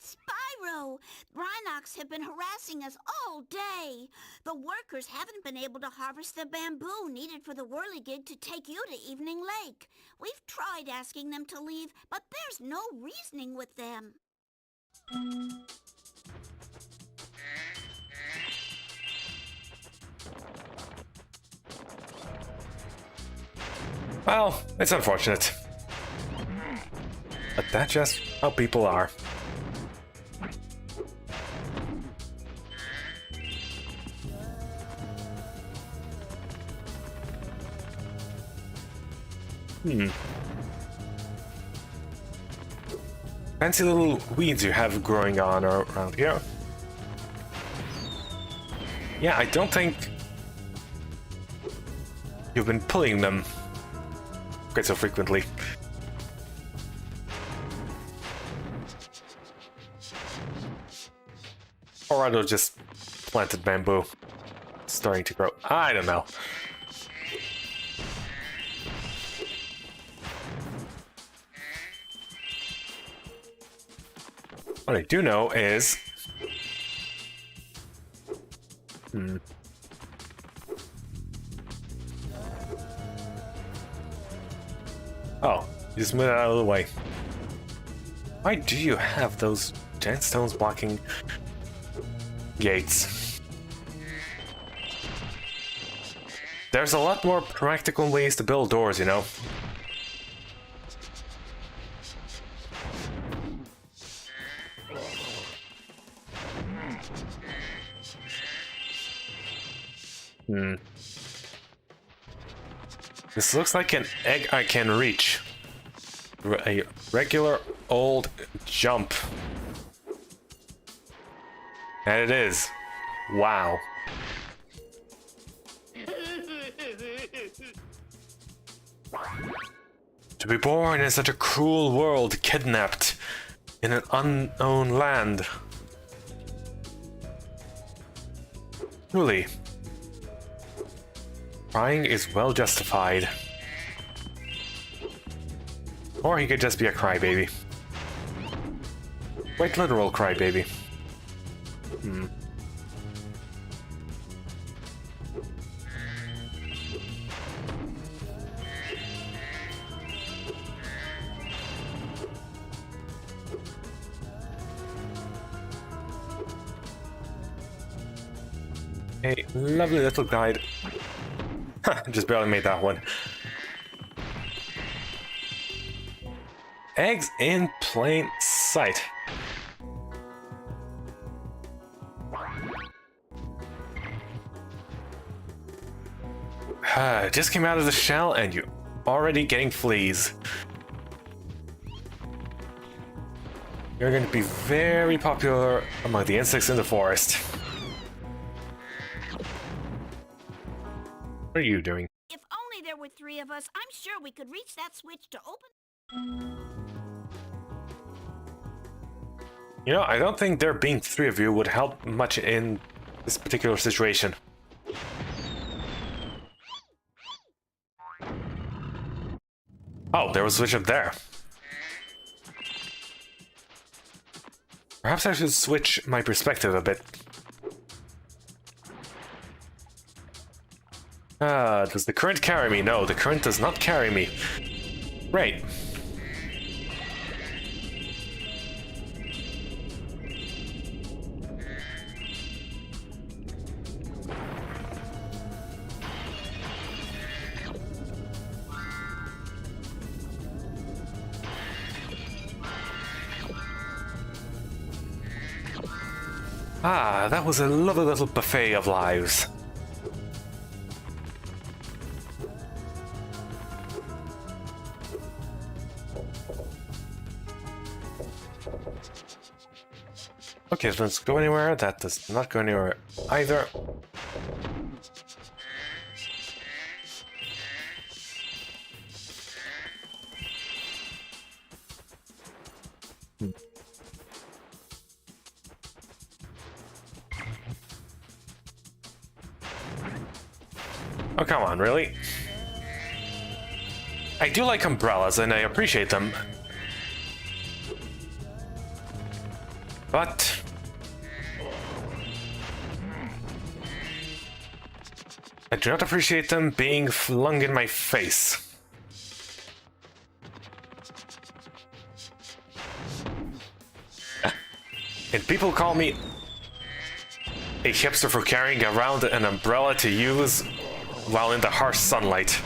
Spyro! Rhinox have been harassing us all day. The workers haven't been able to harvest the bamboo needed for the whirligig to take you to Evening Lake. We've tried asking them to leave, but there's no reasoning with them. Well, it's unfortunate. But that's just how people are. Fancy little weeds you have growing on around here. Yeah, I don't think you've been pulling them quite so frequently. Or are those just planted bamboo starting to grow? I don't know. What I do know is... Oh, you just move it out of the way. Why do you have those giant stones blocking gates? There's a lot more practical ways to build doors, you know? This looks like an egg I can reach. A regular old jump. And it is. Wow. To be born in such a cruel world, kidnapped in an unknown land. Truly, crying is well justified. Or he could just be a crybaby. Quite literal crybaby. A lovely little guide. Just barely made that one. Eggs in plain sight. Just came out of the shell and you're already getting fleas. You're going to be very popular among the insects in the forest. What are you doing? If only there were 3 of us, I'm sure we could reach that switch to open... You know, I don't think there being 3 of you would help much in this particular situation. Oh, there was a switch up there. Perhaps I should switch my perspective a bit. Does the current carry me? No, the current does not carry me. Great. Ah, that was a lovely little buffet of lives. Okay, so let's go anywhere. That does not go anywhere either. Oh, come on, really? I do like umbrellas, and I appreciate them. But... I do not appreciate them being flung in my face. And people call me a hipster for carrying around an umbrella to use while in the harsh sunlight.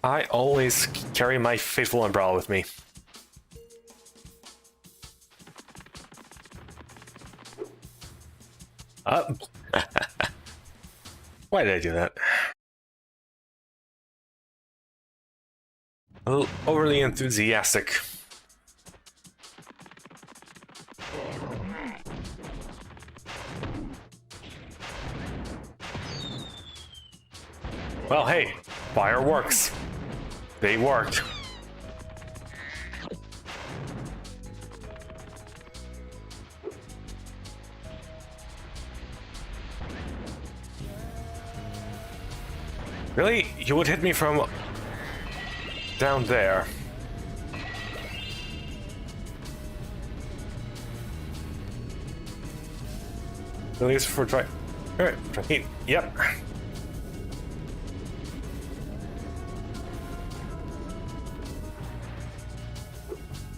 I always carry my faithful umbrella with me. Why did I do that? A little overly enthusiastic. Well, hey, fireworks. They worked. Really? You would hit me from down there? Really useful for try. Alright, heat. Yep.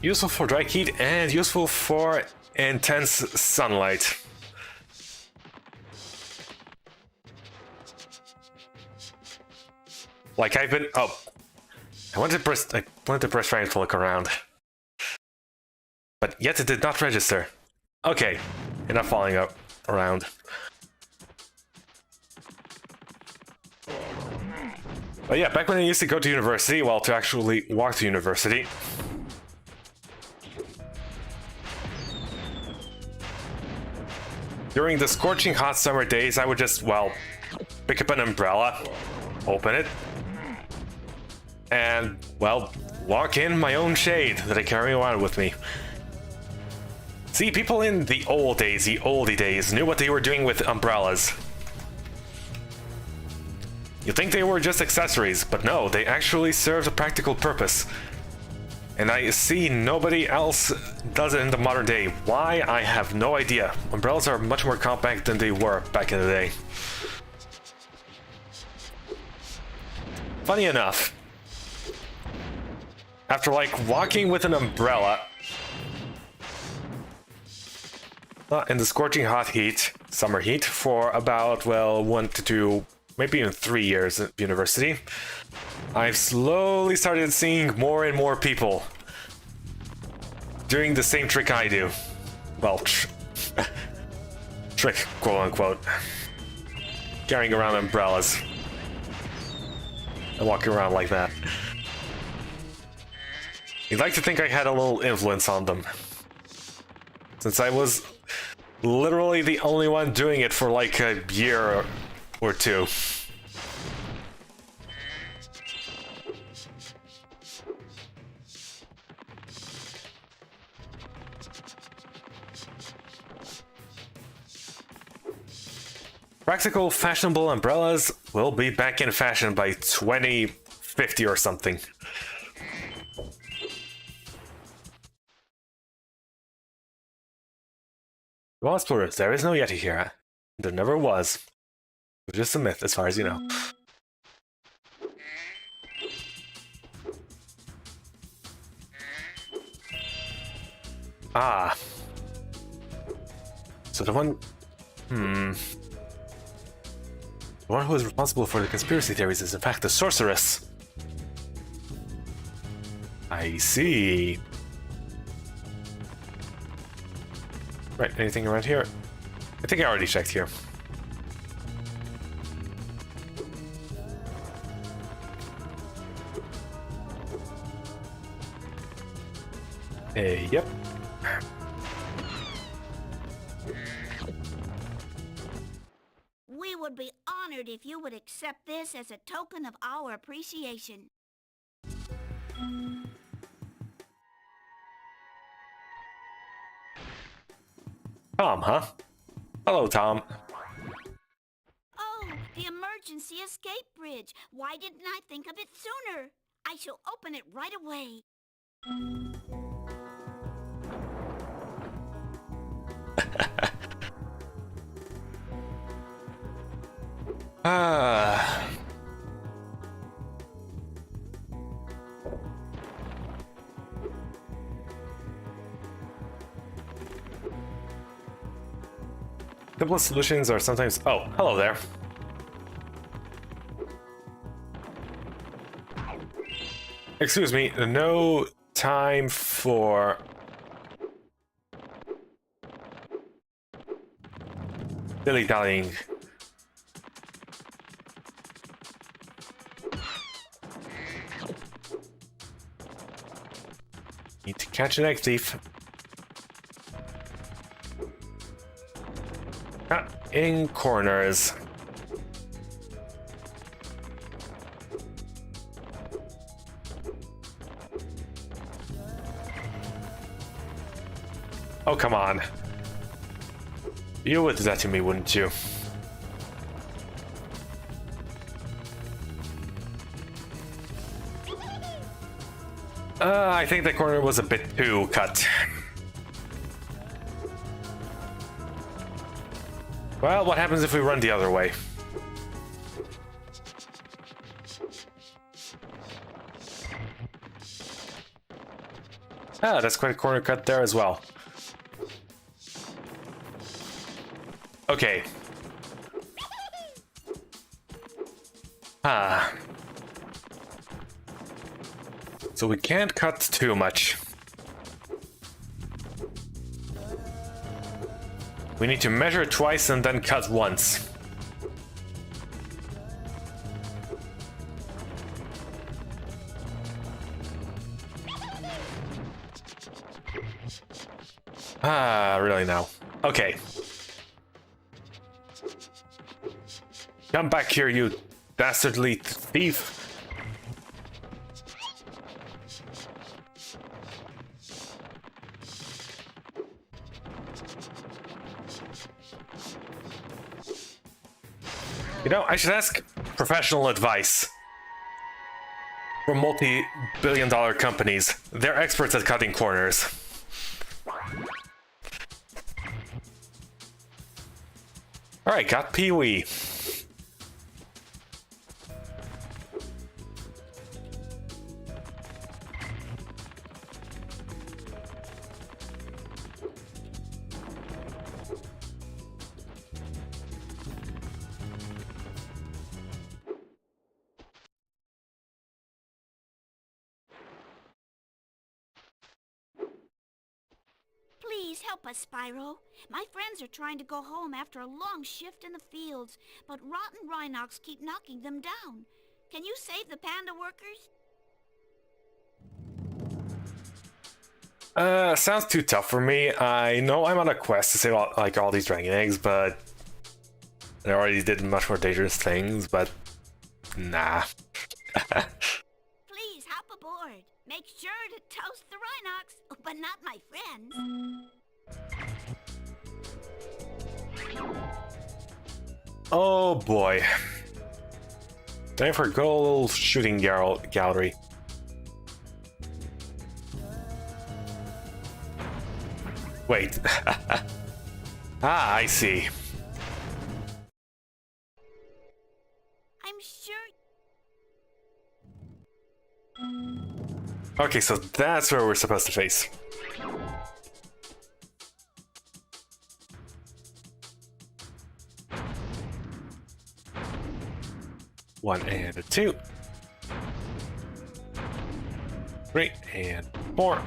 Useful for dry heat and useful for intense sunlight. Like I've been. Oh, I wanted to press trying to look around, but yet it did not register. Okay, enough falling up around. But yeah, back when I used to go to university, well, to actually walk to university. During the scorching hot summer days, I would just, well, pick up an umbrella, open it, and, well, walk in my own shade that I carry around with me. See, people in the old days, the oldie days, knew what they were doing with umbrellas. You'd think they were just accessories, but no, they actually served a practical purpose. And I see nobody else does it in the modern day. Why? I have no idea. Umbrellas are much more compact than they were back in the day. Funny enough, after like walking with an umbrella in the scorching hot heat, summer heat, for about, well, 1 to 2, maybe even 3 years at university, I've slowly started seeing more and more people doing the same trick I do. Well, trick, quote unquote. Carrying around umbrellas and walking around like that. You'd like to think I had a little influence on them, since I was literally the only one doing it for like a year or two. Practical, fashionable umbrellas will be back in fashion by 2050 or something. Well, explorers, there is no Yeti here. There never was. It was just a myth, as far as you know. Ah. So the one... The one who is responsible for the conspiracy theories is in fact the sorceress. I see. Right, anything around here? I think I already checked here. Yep. We would be honored if you would accept this as a token of our appreciation. Tom, huh? Hello, Tom. Oh, the emergency escape bridge. Why didn't I think of it sooner? I shall open it right away. Ah. Simple solutions are sometimes... Oh, hello there. Excuse me, no time for... dilly-dallying. Need to catch an egg thief. In corners. Oh, come on. You would do that to me, wouldn't you? I think the corner was a bit too cut. Well, what happens if we run the other way? Ah, that's quite a corner cut there as well. Okay. Ah. So we can't cut too much. We need to measure twice and then cut once. Ah, really now. Okay. Come back here, you dastardly thief. You know, I should ask professional advice from multi-billion-dollar companies. They're experts at cutting corners. Alright, got Pee-wee. Please help us, Spyro. My friends are trying to go home after a long shift in the fields, but rotten Rhinox keep knocking them down. Can you save the panda workers? Sounds too tough for me. I know I'm on a quest to save all these dragon eggs, but I already did much more dangerous things, but nah. Please hop aboard. Make sure to toast the Rhinox, but not my friends. Oh boy. Time for a good old shooting gallery. Wait. Ah, I see. I'm sure... Okay, so that's where we're supposed to face. One and a 2. 3 and 4.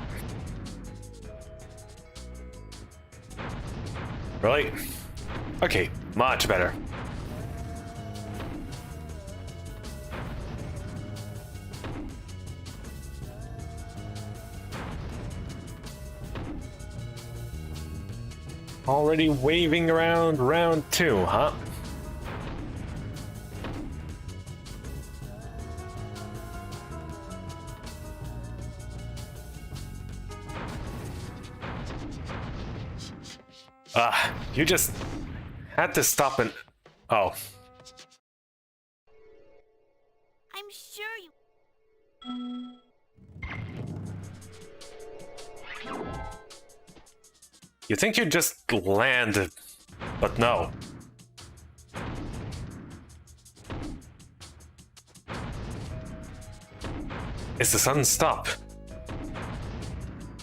Really? Okay, much better. Already waving around round 2, huh? You just had to stop and... Oh. I'm sure you... You think you'd just land, but no. It's the sudden stop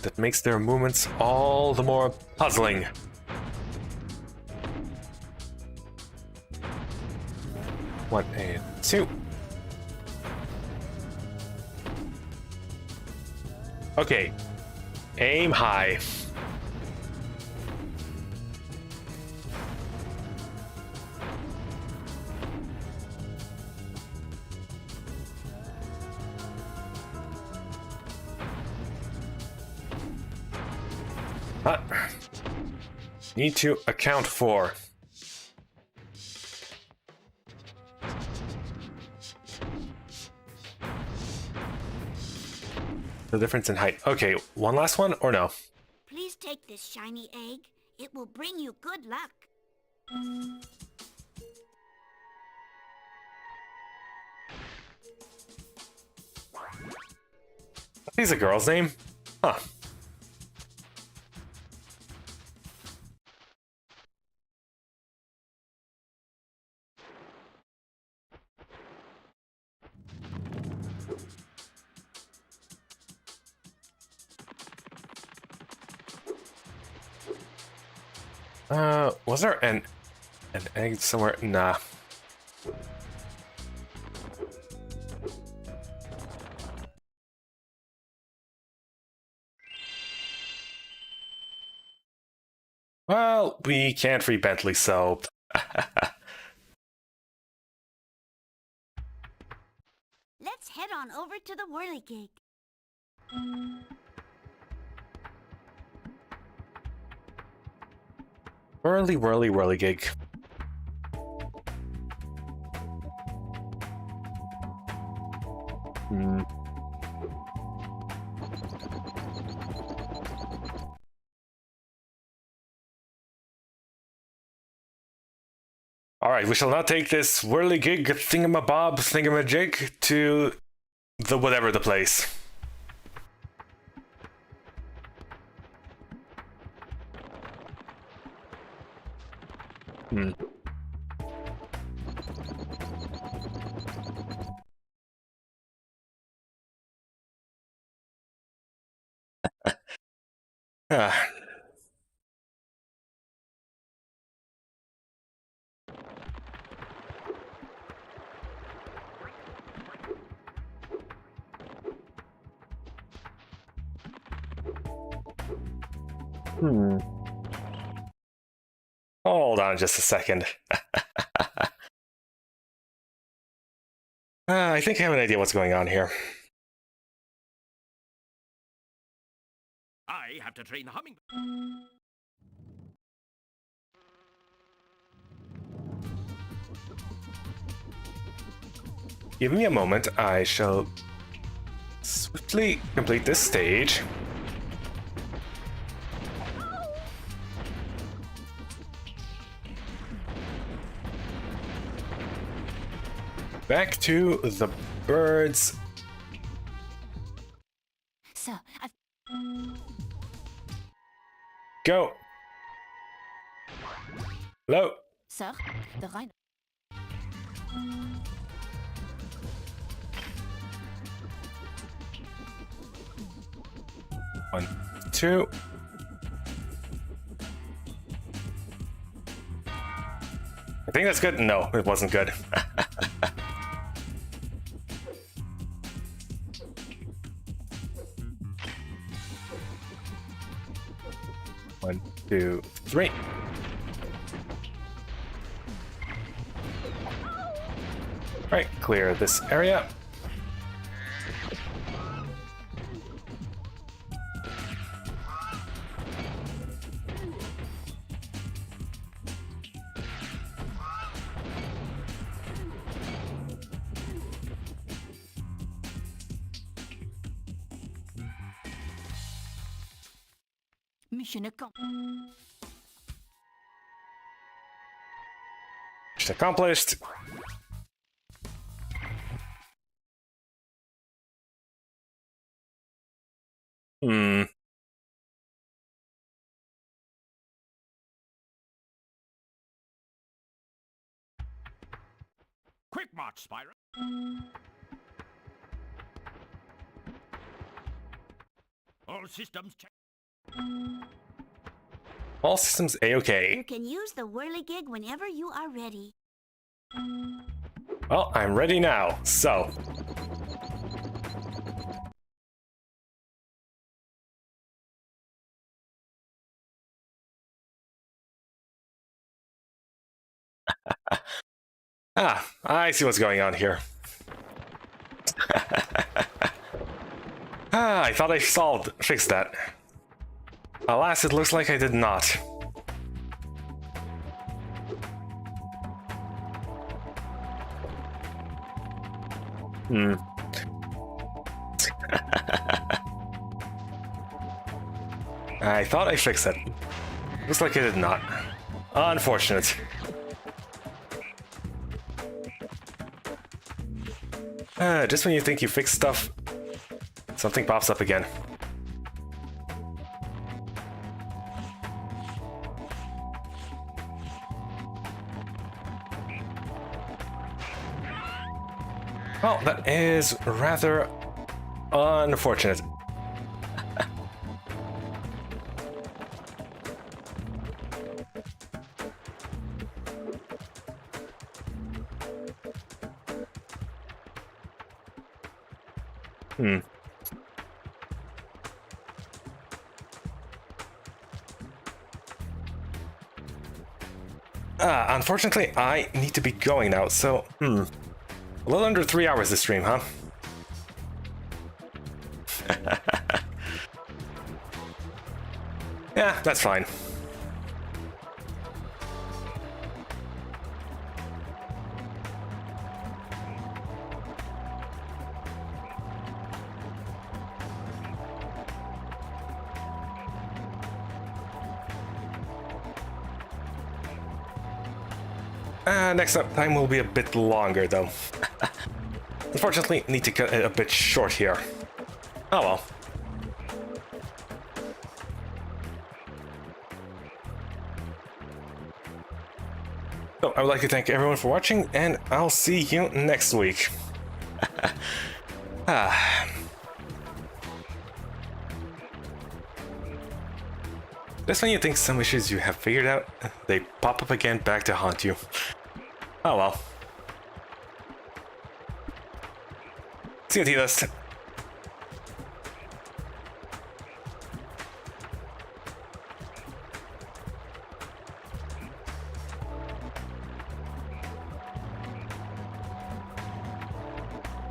that makes their movements all the more puzzling. One and 2. Okay. Aim high. Need to account for. The difference in height. Okay, one last one or no? Please take this shiny egg. It will bring you good luck. He's a girl's name? Huh. Was there an egg somewhere? Nah. Well, we can't free Bentley, so... Let's head on over to the whirligig. Whirly, whirly, whirligig. Alright, we shall now take this whirligig thingamabob thingamajig to the whatever the place. Ah. Hold on just a second. I think I have an idea what's going on here. I have to train the hummingbird. Give me a moment, I shall swiftly complete this stage. Back to the birds. Sir, I've... Go. Low. Sir, the rhino... One, two. I think that's good. No, it wasn't good. One, two, three. Right, clear this area. Mission accomplished. Mission accomplished. Quick march, Spyro. All systems check. All systems A-OK. You can use the whirligig whenever you are ready. Well, I'm ready now, so... Ah, I see what's going on here. I thought I fixed that. Alas, it looks like I did not. I thought I fixed it. Looks like I did not. Unfortunate. Just when you think you fixed stuff, something pops up again. Well, that is rather unfortunate. Unfortunately, I need to be going now, so, a little under 3 hours this stream, huh? Yeah, that's fine. Next up, time will be a bit longer, though. Unfortunately, need to cut it a bit short here. Oh well. So, I would like to thank everyone for watching, and I'll see you next week. Just when you think some issues you have figured out, they pop up again back to haunt you. Oh well. See you, Titas.